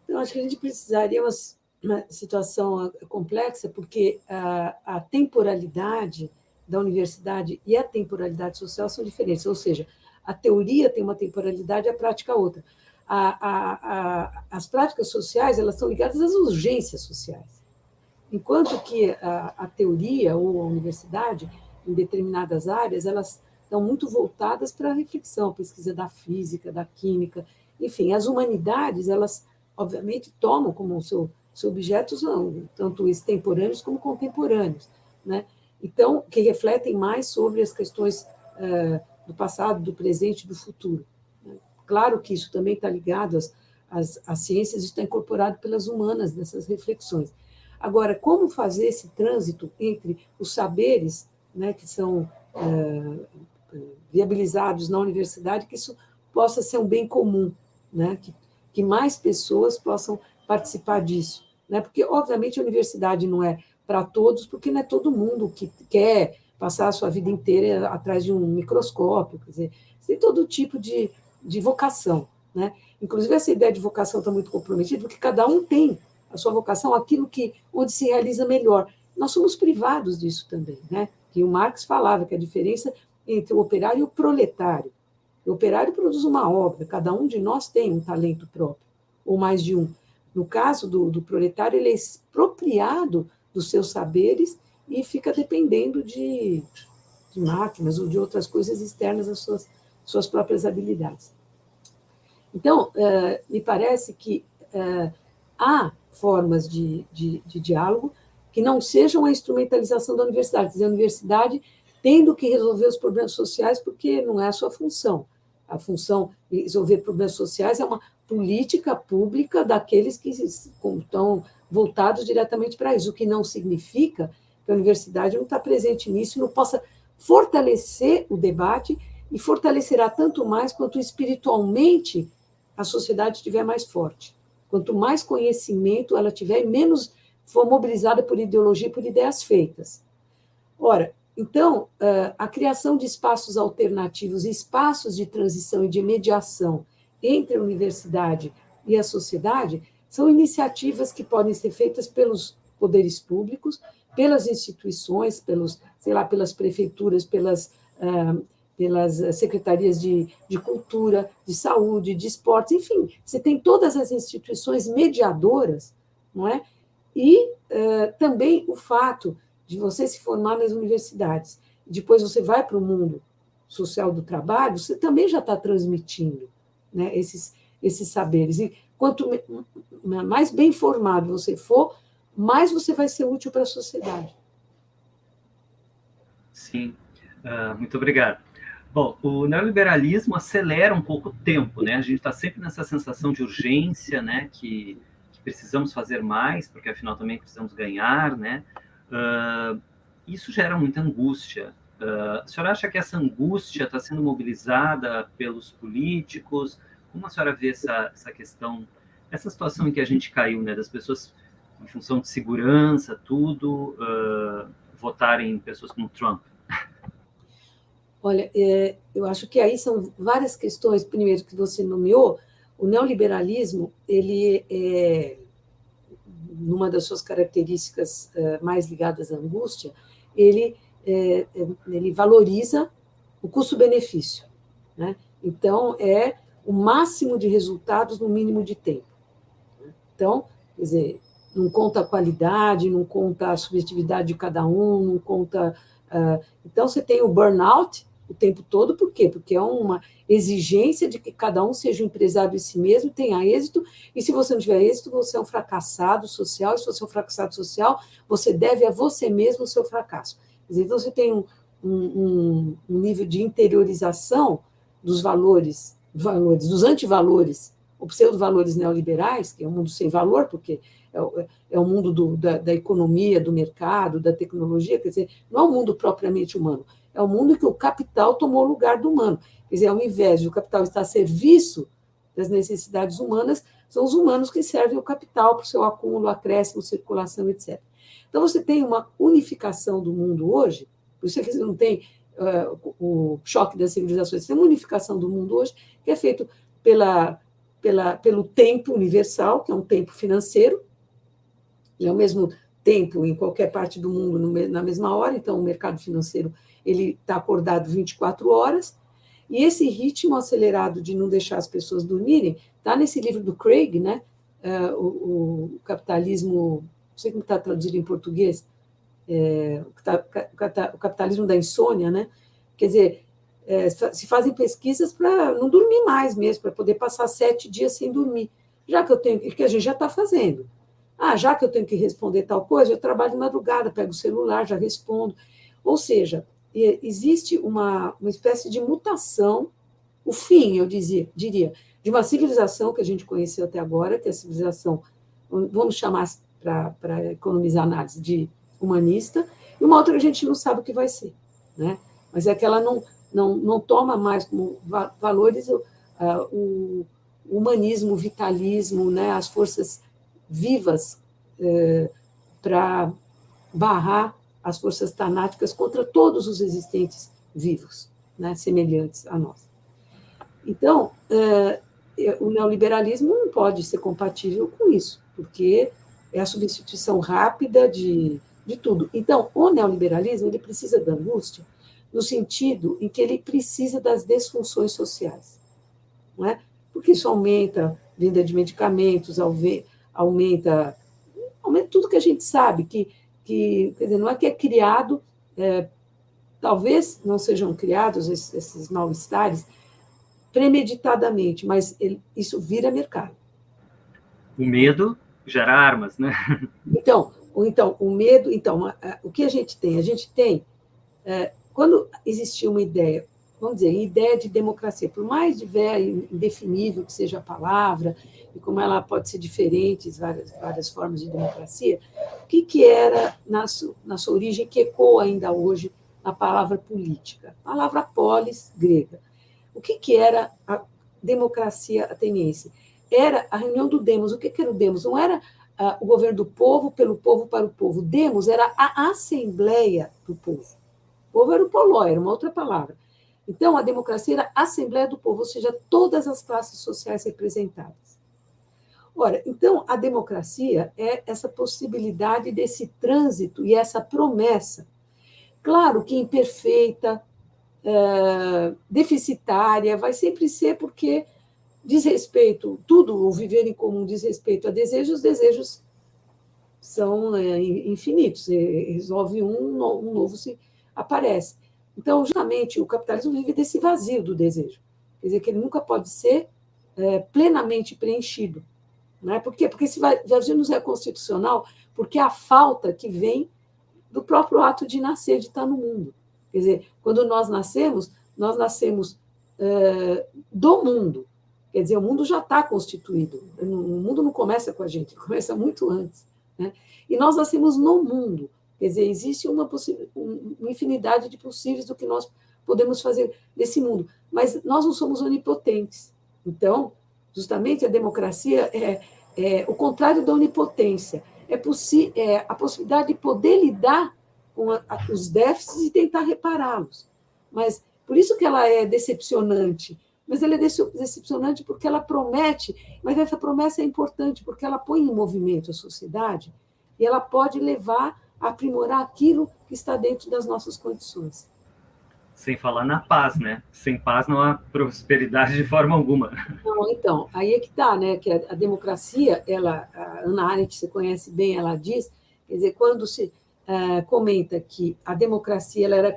Eu acho que a gente precisaria uma situação complexa, porque a temporalidade da universidade e a temporalidade social são diferentes, ou seja, a teoria tem uma temporalidade e a prática outra. As práticas sociais, elas estão ligadas às urgências sociais, enquanto que a teoria ou a universidade, em determinadas áreas, elas estão muito voltadas para a reflexão, pesquisa da física, da química, enfim, as humanidades, elas obviamente, tomam como seu objetos tanto extemporâneos como contemporâneos, né? Então, que refletem mais sobre as questões do passado, do presente e do futuro. Né? Claro que isso também está ligado às ciências, está incorporado pelas humanas nessas reflexões. Agora, como fazer esse trânsito entre os saberes, né, que são viabilizados na universidade, que isso possa ser um bem comum, né, que mais pessoas possam participar disso, né? Porque, obviamente, a universidade não é para todos, porque não é todo mundo que quer passar a sua vida inteira atrás de um microscópio, quer dizer, tem todo tipo de vocação, né? Inclusive, essa ideia de vocação está muito comprometida, porque cada um tem a sua vocação, onde se realiza melhor. Nós somos privados disso também, né? Que o Marx falava que a diferença entre o operário e o proletário. O operário produz uma obra, cada um de nós tem um talento próprio, ou mais de um. No caso do proletário, ele é expropriado dos seus saberes e fica dependendo de máquinas ou de outras coisas externas às suas próprias habilidades. Então, me parece que há formas de diálogo que não sejam a instrumentalização da universidade, quer dizer, a universidade tendo que resolver os problemas sociais, porque não é a sua função. A função de resolver problemas sociais é uma política pública daqueles que estão voltados diretamente para isso, o que não significa que a universidade não está presente nisso e não possa fortalecer o debate, e fortalecerá tanto mais quanto espiritualmente a sociedade estiver mais forte. Quanto mais conhecimento ela tiver, menos for mobilizada por ideologia e por ideias feitas. Ora, então, a criação de espaços alternativos, espaços de transição e de mediação entre a universidade e a sociedade, são iniciativas que podem ser feitas pelos poderes públicos, pelas instituições, pelas prefeituras, pelas secretarias de cultura, de saúde, de esportes, enfim, você tem todas as instituições mediadoras, não é? E também o fato de você se formar nas universidades, depois você vai para o mundo social do trabalho, você também já está transmitindo, né, esses saberes. E quanto mais bem formado você for, mais você vai ser útil para a sociedade. Sim, muito obrigado. Bom, o neoliberalismo acelera um pouco o tempo, né? A gente está sempre nessa sensação de urgência, né? Que precisamos fazer mais, porque afinal também precisamos ganhar, né? Isso gera muita angústia. A senhora acha que essa angústia está sendo mobilizada pelos políticos? Como a senhora vê essa questão, essa situação em que a gente caiu, né? Das pessoas, em função de segurança, tudo, votarem em pessoas como Trump? Olha, eu acho que aí são várias questões. Primeiro, que você nomeou, o neoliberalismo, ele é, numa das suas características mais ligadas à angústia, ele valoriza o custo-benefício, né? Então, é o máximo de resultados no mínimo de tempo. Então, quer dizer, não conta a qualidade, não conta a subjetividade de cada um, não conta... então, você tem o burnout o tempo todo, por quê? Porque é uma exigência de que cada um seja um empresário de si mesmo, tenha êxito, e se você não tiver êxito, você é um fracassado social, e se você é um fracassado social, você deve a você mesmo o seu fracasso. Quer dizer, então, você tem um nível de interiorização dos valores, dos antivalores, ou pseudo-valores neoliberais, que é um mundo sem valor, porque é o mundo da economia, do mercado, da tecnologia, quer dizer, não é um mundo propriamente humano, é um mundo que o capital tomou o lugar do humano. Quer dizer, ao invés de o capital estar a serviço das necessidades humanas, são os humanos que servem o capital para o seu acúmulo, acréscimo, circulação, etc. Então, você tem uma unificação do mundo hoje, por isso é que você não tem o choque das civilizações, você tem uma unificação do mundo hoje, que é feito pelo tempo universal, que é um tempo financeiro, e ao mesmo tempo em qualquer parte do mundo na mesma hora, então o mercado financeiro ele está acordado 24 horas, e esse ritmo acelerado de não deixar as pessoas dormirem, está nesse livro do Craig, né? O capitalismo, não sei como está traduzido em português, o capitalismo da insônia, né? Quer dizer, se fazem pesquisas para não dormir mais mesmo, para poder passar 7 dias sem dormir, já que eu tenho, que a gente já está fazendo. Já que eu tenho que responder tal coisa, eu trabalho de madrugada, pego o celular, já respondo. Ou seja, existe uma espécie de mutação, o fim, eu diria, de uma civilização que a gente conheceu até agora, que é a civilização, vamos chamar para economizar a análise, de humanista, e uma outra que a gente não sabe o que vai ser, né? Mas é que ela não toma mais como valores o humanismo, o vitalismo, né? As forças vivas para barrar as forças tanáticas contra todos os existentes vivos, né, semelhantes a nós. Então, o neoliberalismo não pode ser compatível com isso, porque é a substituição rápida de tudo. Então, o neoliberalismo ele precisa da angústia no sentido em que ele precisa das desfunções sociais, não é? Porque isso aumenta a venda de medicamentos, aumenta tudo que a gente sabe, que quer dizer, não é que é criado, talvez não sejam criados esses mal-estares premeditadamente, mas isso vira mercado. O medo gera armas, né? Então o medo, o que a gente tem? A gente tem, quando existia uma ideia, vamos dizer, ideia de democracia, por mais indefinível que seja a palavra, e como ela pode ser diferente, várias formas de democracia, o que era, na sua origem, que ecoa ainda hoje na palavra política? A palavra polis, grega. O que era a democracia ateniense? era a reunião do Demos. O que era o Demos? Não era o governo do povo, pelo povo, para o povo. Demos era a Assembleia do Povo. O povo era o poló, era uma outra palavra. Então, a democracia era a Assembleia do Povo, ou seja, todas as classes sociais representadas. Ora, então, a democracia é essa possibilidade desse trânsito e essa promessa. Claro que imperfeita, deficitária, vai sempre ser porque diz respeito, tudo, o viver em comum diz respeito a desejos, os desejos são infinitos, resolve um novo se aparece. Então, justamente, o capitalismo vive desse vazio do desejo, quer dizer, que ele nunca pode ser plenamente preenchido. Não é? Por quê? Porque esse vazio não é constitucional, porque é a falta que vem do próprio ato de nascer, de estar no mundo. Quer dizer, quando nós nascemos do mundo. Quer dizer, o mundo já está constituído. O mundo não começa com a gente, começa muito antes. Né? E nós nascemos no mundo. Quer dizer, existe uma infinidade de possíveis do que nós podemos fazer desse mundo. Mas nós não somos onipotentes. Então, justamente a democracia é o contrário da onipotência. É a possibilidade de poder lidar com os déficits e tentar repará-los. Mas por isso que ela é decepcionante. Mas ela é decepcionante porque ela promete, mas essa promessa é importante porque ela põe em movimento a sociedade e ela pode levar a aprimorar aquilo que está dentro das nossas condições. Sem falar na paz, né? Sem paz não há prosperidade de forma alguma. Não, então, aí é que está, né? Que a democracia, a Hannah Arendt, você conhece bem, ela diz, quer dizer, quando se comenta que a democracia ela é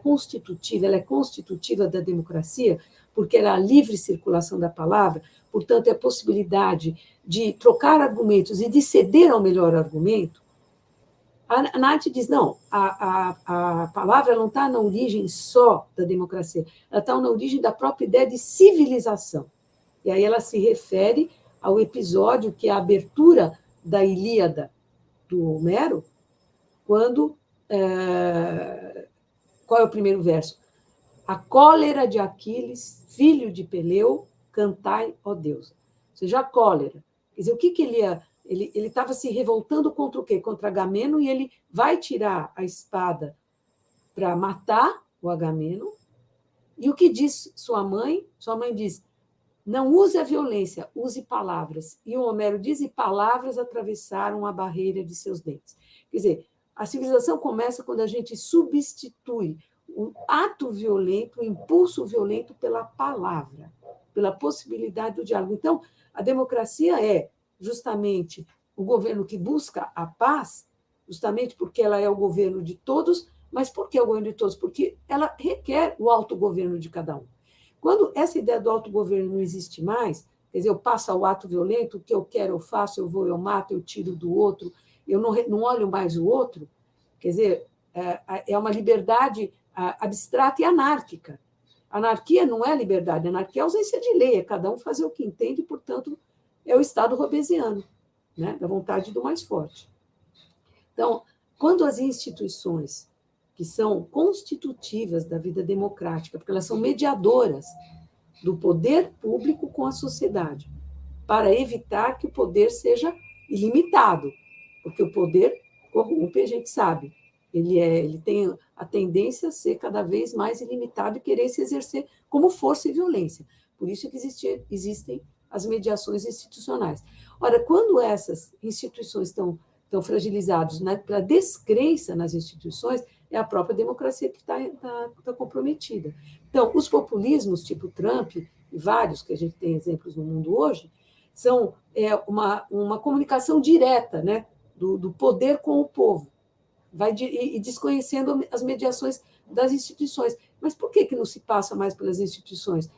constitutiva da democracia, porque era a livre circulação da palavra, portanto, é a possibilidade de trocar argumentos e de ceder ao melhor argumento. A Nath diz, não, a palavra não está na origem só da democracia, ela está na origem da própria ideia de civilização. E aí ela se refere ao episódio que é a abertura da Ilíada do Homero, quando... qual é o primeiro verso? A cólera de Aquiles, filho de Peleu, cantai, ó Deus. Ou seja, a cólera. Quer dizer, o que ele ia... Ele estava se revoltando contra o quê? Contra Agamemnon, e ele vai tirar a espada para matar o Agamemnon. E o que diz sua mãe? Sua mãe diz, não use a violência, use palavras. E o Homero diz, e palavras atravessaram a barreira de seus dentes. Quer dizer, a civilização começa quando a gente substitui o ato violento, o impulso violento pela palavra, pela possibilidade do diálogo. Então, a democracia é justamente o governo que busca a paz, justamente porque ela é o governo de todos, mas por que é o governo de todos? Porque ela requer o autogoverno de cada um. Quando essa ideia do autogoverno não existe mais, quer dizer, eu passo ao ato violento, o que eu quero eu faço, eu vou, eu mato, eu tiro do outro, eu não olho mais o outro, quer dizer, é uma liberdade abstrata e anárquica. Anarquia não é liberdade, anarquia é ausência de lei, é cada um fazer o que entende, portanto, é o Estado robesiano, né, da vontade do mais forte. Então, quando as instituições que são constitutivas da vida democrática, porque elas são mediadoras do poder público com a sociedade, para evitar que o poder seja ilimitado, porque o poder corrompe, a gente sabe. Ele tem a tendência a ser cada vez mais ilimitado e querer se exercer como força e violência. Por isso que existem as mediações institucionais. Ora, quando essas instituições estão fragilizadas, né, pela descrença nas instituições, é a própria democracia que está comprometida. Então, os populismos, tipo Trump, e vários que a gente tem exemplos no mundo hoje, são uma comunicação direta, né, do poder com o povo, e desconhecendo as mediações das instituições. Mas por que não se passa mais pelas instituições?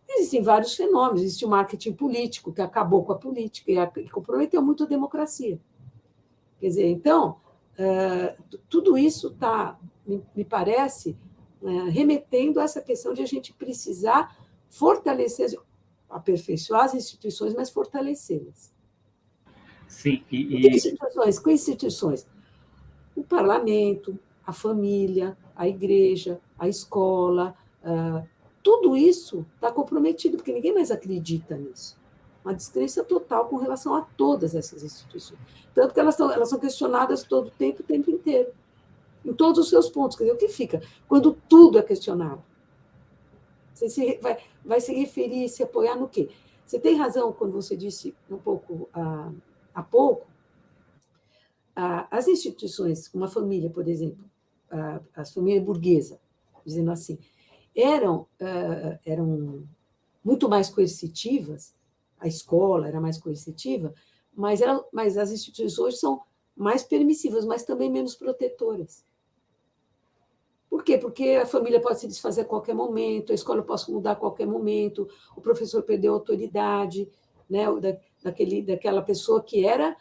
Existem vários fenômenos. Existe o marketing político, que acabou com a política e comprometeu muito a democracia. Quer dizer, então, tudo isso está, me parece, remetendo a essa questão de a gente precisar fortalecer, aperfeiçoar as instituições, mas fortalecê-las. Sim, Que instituições? O parlamento, a família, a igreja, a escola, tudo isso está comprometido, porque ninguém mais acredita nisso. uma descrença total com relação a todas essas instituições. Tanto que elas são questionadas todo o tempo inteiro, em todos os seus pontos. Quer dizer, o que fica quando tudo é questionado? Você vai se referir, se apoiar no quê? Você tem razão quando você disse um pouco há pouco, as instituições, uma família, por exemplo, a família burguesa, dizendo assim, eram muito mais coercitivas, a escola era mais coercitiva, mas as instituições hoje são mais permissivas, mas também menos protetoras. Por quê? Porque a família pode se desfazer a qualquer momento, a escola pode mudar a qualquer momento, o professor perdeu a autoridade, né, daquela pessoa que era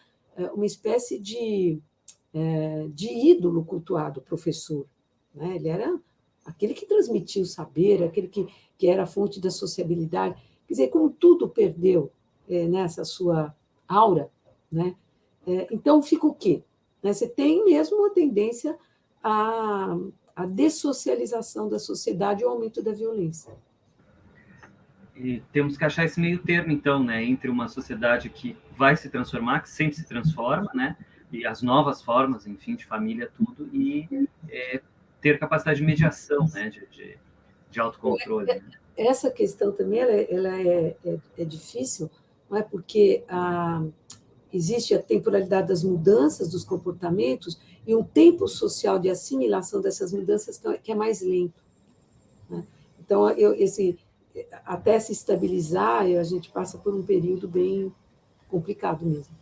uma espécie de ídolo cultuado, o professor. Né? Ele era aquele que transmitia o saber, aquele que era a fonte da sociabilidade. Quer dizer, como tudo perdeu nessa sua aura, né? Então fica o quê? Né? Você tem mesmo uma tendência à dessocialização da sociedade e ao aumento da violência. E temos que achar esse meio termo, então, né, entre uma sociedade que vai se transformar, que sempre se transforma, né, e as novas formas, enfim, de família, tudo, e ter capacidade de mediação, né, de autocontrole. Né? Essa questão também ela é difícil, não é? Porque existe a temporalidade das mudanças dos comportamentos e um tempo social de assimilação dessas mudanças que é mais lento. Né? Então, até se estabilizar, a gente passa por um período bem complicado mesmo.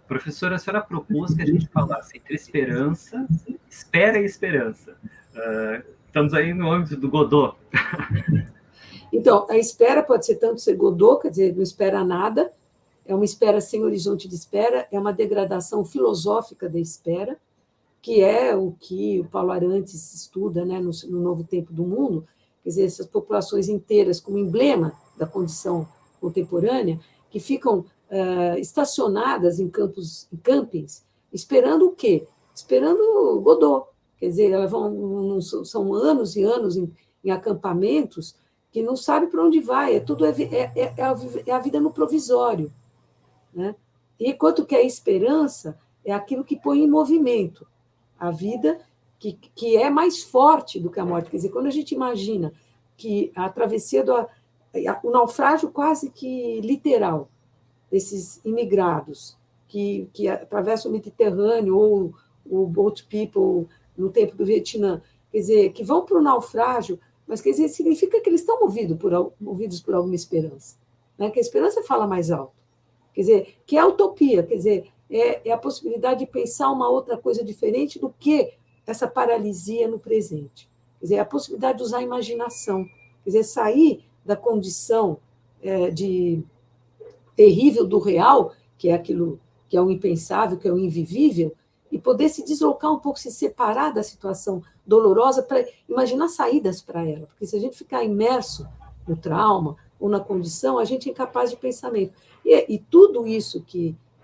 Professora, a senhora propôs que a gente falasse entre esperança, espera e esperança. Estamos aí no âmbito do Godot. Então, a espera pode ser tanto ser Godot, quer dizer, não espera nada, é uma espera sem horizonte de espera, é uma degradação filosófica da espera, que é o que o Paulo Arantes estuda, né, no Novo Tempo do Mundo, quer dizer, essas populações inteiras como emblema da condição contemporânea, que ficam estacionadas em campings, esperando o quê? Esperando Godot. Quer dizer, elas são anos e anos em acampamentos que não sabe para onde vai, é a vida no provisório. Né? E quanto que a esperança é aquilo que põe em movimento a vida, que é mais forte do que a morte. Quer dizer, quando a gente imagina que a travessia o naufrágio quase que literal desses imigrados que atravessam o Mediterrâneo ou o boat people no tempo do Vietnã, quer dizer, que vão para o naufrágio, mas quer dizer, significa que eles estão movidos por alguma esperança, né? Que a esperança fala mais alto. Quer dizer, que é a utopia, quer dizer, é a possibilidade de pensar uma outra coisa diferente do que essa paralisia no presente. Quer dizer, é a possibilidade de usar a imaginação, quer dizer, sair da condição de terrível do real, que é aquilo que é o impensável, que é o invivível, e poder se deslocar um pouco, se separar da situação dolorosa para imaginar saídas para ela. Porque se a gente ficar imerso no trauma ou na condição, a gente é incapaz de pensamento. E tudo isso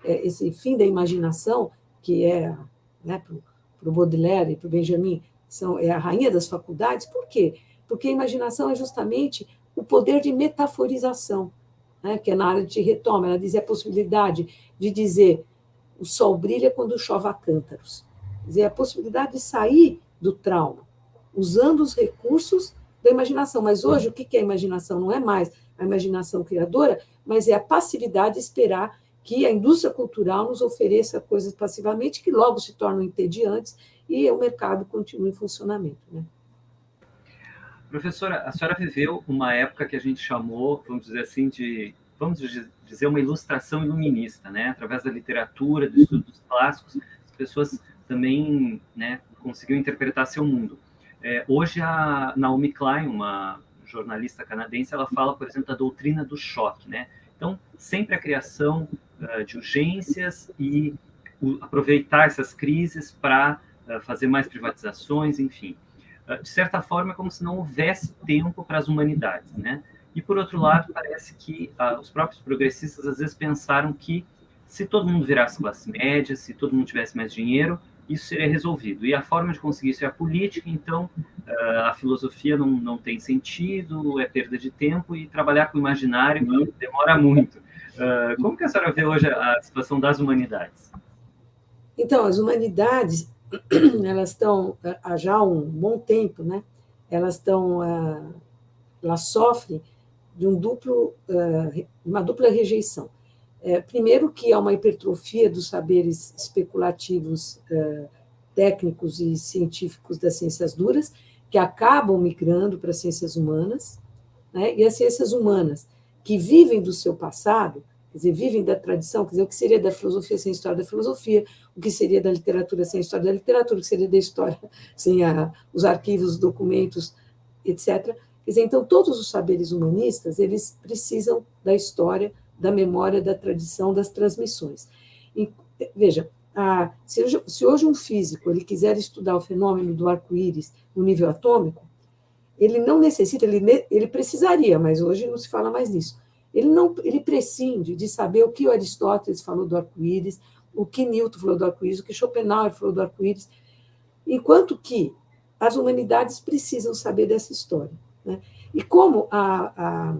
esse fim da imaginação, que é, né, para o Baudelaire e para o Benjamin, é a rainha das faculdades, por quê? Porque a imaginação é justamente o poder de metaforização, né, que a Arendt retoma. Ela diz a possibilidade de dizer o sol brilha quando chove a cântaros. Quer dizer, a possibilidade de sair do trauma, usando os recursos da imaginação. Mas hoje, o que é a imaginação? Não é mais a imaginação criadora, mas é a passividade de esperar que a indústria cultural nos ofereça coisas passivamente que logo se tornam entediantes e o mercado continue em funcionamento. Né? Professora, a senhora viveu uma época que a gente chamou, vamos dizer assim, vamos dizer, uma ilustração iluminista, né? Através da literatura, do estudo dos clássicos, as pessoas também, né, conseguiam interpretar seu mundo. Hoje, a Naomi Klein, uma jornalista canadense, ela fala, por exemplo, da doutrina do choque, né? Então, sempre a criação de urgências e aproveitar essas crises para fazer mais privatizações, enfim. De certa forma, é como se não houvesse tempo para as humanidades, né? E, por outro lado, parece que os próprios progressistas, às vezes, pensaram que se todo mundo virasse classe média, se todo mundo tivesse mais dinheiro, isso seria resolvido. E a forma de conseguir isso é a política, então a filosofia não tem sentido, é perda de tempo, e trabalhar com o imaginário demora muito. Como que a senhora vê hoje a situação das humanidades? Então, as humanidades, elas estão, há já um bom tempo, né? Elas sofrem de uma dupla rejeição. Primeiro, que há uma hipertrofia dos saberes especulativos, técnicos e científicos das ciências duras, que acabam migrando para as ciências humanas, né? E as ciências humanas, que vivem do seu passado, quer dizer, vivem da tradição, quer dizer, o que seria da filosofia sem a história da filosofia, o que seria da literatura sem a história da literatura, o que seria da história sem os arquivos, os documentos, etc. Quer dizer, então, todos os saberes humanistas, eles precisam da história, da memória, da tradição, das transmissões. E, veja, se hoje um físico ele quiser estudar o fenômeno do arco-íris no nível atômico, ele não necessita, ele precisaria, mas hoje não se fala mais nisso. Ele prescinde de saber o que o Aristóteles falou do arco-íris, o que Newton falou do arco-íris, o que Schopenhauer falou do arco-íris, enquanto que as humanidades precisam saber dessa história, né? E como a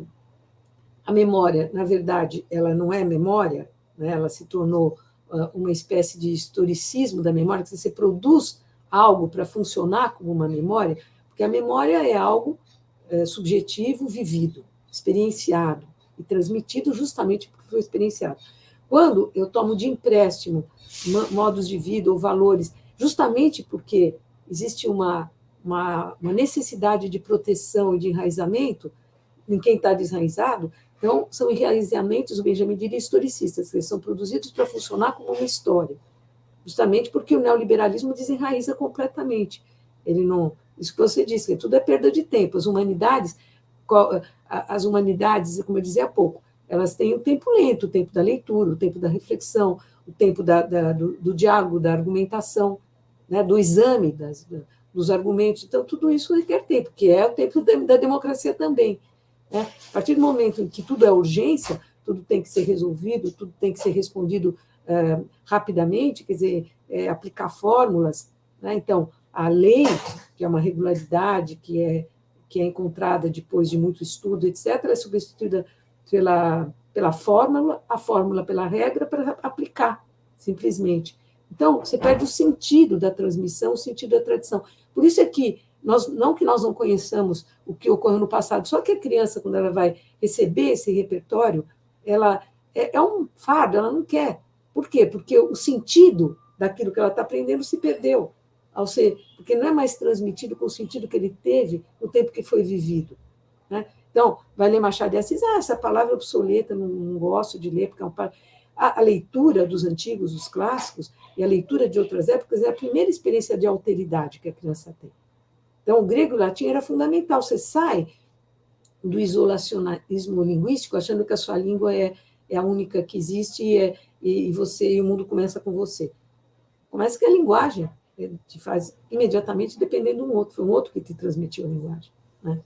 memória, na verdade, ela não é memória, né? Ela se tornou uma espécie de historicismo da memória, que você produz algo para funcionar como uma memória, porque a memória é algo subjetivo, vivido, experienciado e transmitido justamente porque foi experienciado. Quando eu tomo de empréstimo modos de vida ou valores, justamente porque existe uma necessidade de proteção e de enraizamento em quem está desenraizado, então são enraizamentos, o Benjamin diria, historicistas, que eles são produzidos para funcionar como uma história, justamente porque o neoliberalismo desenraiza completamente. Ele não, isso que você disse, que tudo é perda de tempo. As humanidades, como eu dizia há pouco, elas têm o tempo lento, o tempo da leitura, o tempo da reflexão, o tempo do diálogo, da argumentação, né, do exame dos argumentos. Então, tudo isso requer tempo, que é o tempo da democracia também, né? A partir do momento em que tudo é urgência, tudo tem que ser resolvido, tudo tem que ser respondido rapidamente, quer dizer, aplicar fórmulas, né? Então, a lei, que é uma regularidade, que é encontrada depois de muito estudo, etc., é substituída pela fórmula, a fórmula pela regra, para aplicar, simplesmente. Então, você perde o sentido da transmissão, o sentido da tradição. Por isso é que nós não conheçamos o que ocorreu no passado, só que a criança, quando ela vai receber esse repertório, ela é um fardo, ela não quer. Por quê? Porque o sentido daquilo que ela está aprendendo se perdeu, porque não é mais transmitido com o sentido que ele teve no tempo que foi vivido, né? Então, vai ler Machado de Assis, essa palavra é obsoleta, não gosto de ler, porque é a leitura dos antigos, dos clássicos, e a leitura de outras épocas é a primeira experiência de alteridade que a criança tem. Então, o grego e o latim era fundamental. Você sai do isolacionismo linguístico achando que a sua língua é a única que existe e o mundo começa com você. Começa que a linguagem te faz imediatamente depender de um outro. Foi um outro que te transmitiu a linguagem, né?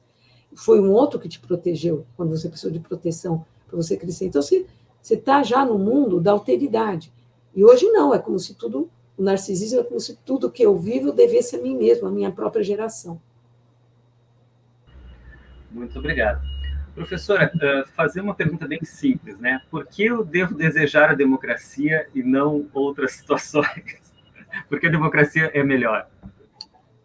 Foi um outro que te protegeu quando você precisou de proteção para você crescer. Então, você está já no mundo da alteridade. E hoje não, é como se o narcisismo é como se tudo que eu vivo devesse a mim mesmo, a minha própria geração. Muito obrigado. Professora, fazer uma pergunta bem simples, né? Por que eu devo desejar a democracia e não outras situações? Porque a democracia é melhor.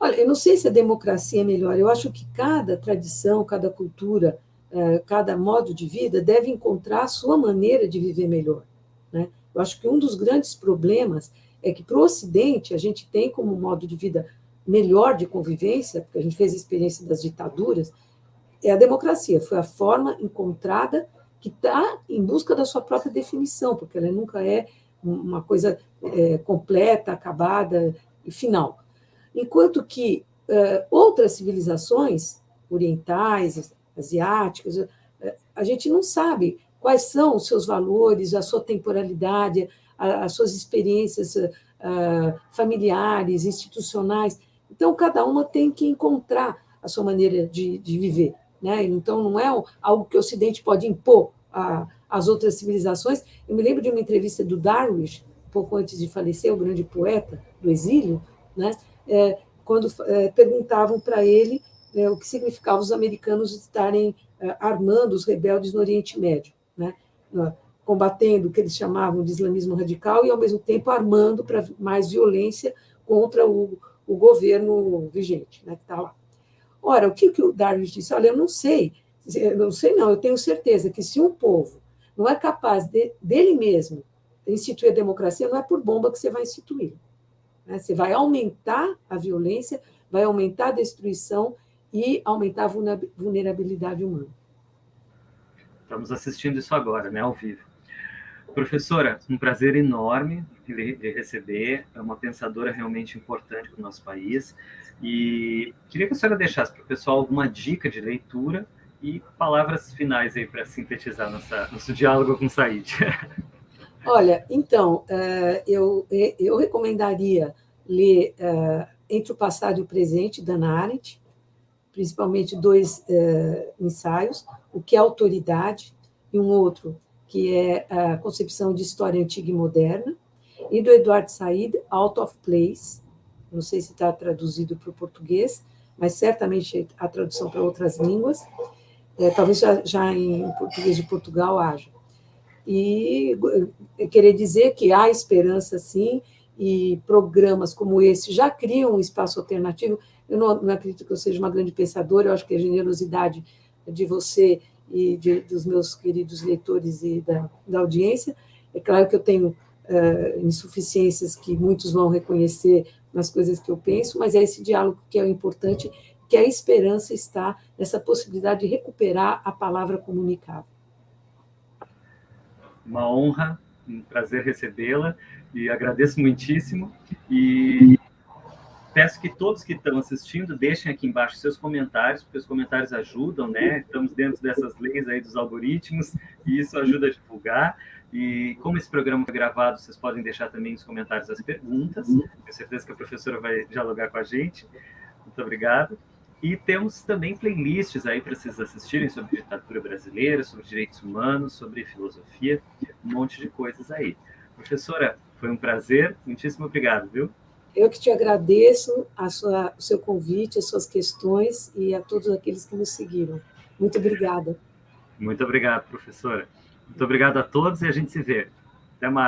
Olha, eu não sei se a democracia é melhor. Eu acho que cada tradição, cada cultura, cada modo de vida deve encontrar a sua maneira de viver melhor, né? Eu acho que um dos grandes problemas é que, para o Ocidente, a gente tem como modo de vida melhor de convivência, porque a gente fez a experiência das ditaduras, é a democracia. Foi a forma encontrada que está em busca da sua própria definição, porque ela nunca é uma coisa completa, acabada e final. Enquanto que outras civilizações orientais, asiáticas, a gente não sabe quais são os seus valores, a sua temporalidade, as suas experiências familiares, institucionais. Então, cada uma tem que encontrar a sua maneira de viver, né? Então, não é algo que o Ocidente pode impor às outras civilizações. Eu me lembro de uma entrevista do Darwish, pouco antes de falecer, o grande poeta do exílio, né, quando perguntavam para ele o que significava os americanos estarem armando os rebeldes no Oriente Médio, né, combatendo o que eles chamavam de islamismo radical e, ao mesmo tempo, armando para mais violência contra o governo vigente, né, que está lá. Ora, o que o Darwin disse? Olha, eu não sei não, eu tenho certeza que se um povo não é capaz dele mesmo instituir a democracia, não é por bomba que você vai instituir. Né? Você vai aumentar a violência, vai aumentar a destruição e aumentar a vulnerabilidade humana. Estamos assistindo isso agora, né, ao vivo. Professora, um prazer enorme de receber, é uma pensadora realmente importante para o nosso país, e queria que a senhora deixasse para o pessoal alguma dica de leitura e palavras finais aí para sintetizar nosso diálogo com Said. Olha, então, eu recomendaria ler Entre o Passado e o Presente, da Hannah Arendt, principalmente 2 ensaios, O que é Autoridade, e um outro, que é a Concepção de História Antiga e Moderna, e do Edward Said, Out of Place, não sei se está traduzido para o português, mas certamente a tradução para outras línguas, talvez já em português de Portugal haja. E querer dizer que há esperança, sim, e programas como esse já criam um espaço alternativo. Eu não acredito que eu seja uma grande pensadora, eu acho que a generosidade de você e dos meus queridos leitores e da audiência, é claro que eu tenho insuficiências que muitos vão reconhecer nas coisas que eu penso, mas é esse diálogo que é o importante, que a esperança está nessa possibilidade de recuperar a palavra comunicável. Uma honra, um prazer recebê-la, e agradeço muitíssimo, e peço que todos que estão assistindo deixem aqui embaixo seus comentários, porque os comentários ajudam, né? Estamos dentro dessas leis aí dos algoritmos, e isso ajuda a divulgar. E como esse programa foi gravado, vocês podem deixar também nos comentários as perguntas. Tenho certeza que a professora vai dialogar com a gente. Muito obrigado. E temos também playlists aí para vocês assistirem sobre ditadura brasileira, sobre direitos humanos, sobre filosofia, um monte de coisas aí. Professora, foi um prazer, muitíssimo obrigado, viu? Eu que te agradeço o seu convite, as suas questões e a todos aqueles que nos seguiram. Muito obrigada. Muito obrigado, professora. Muito obrigado a todos e a gente se vê. Até mais.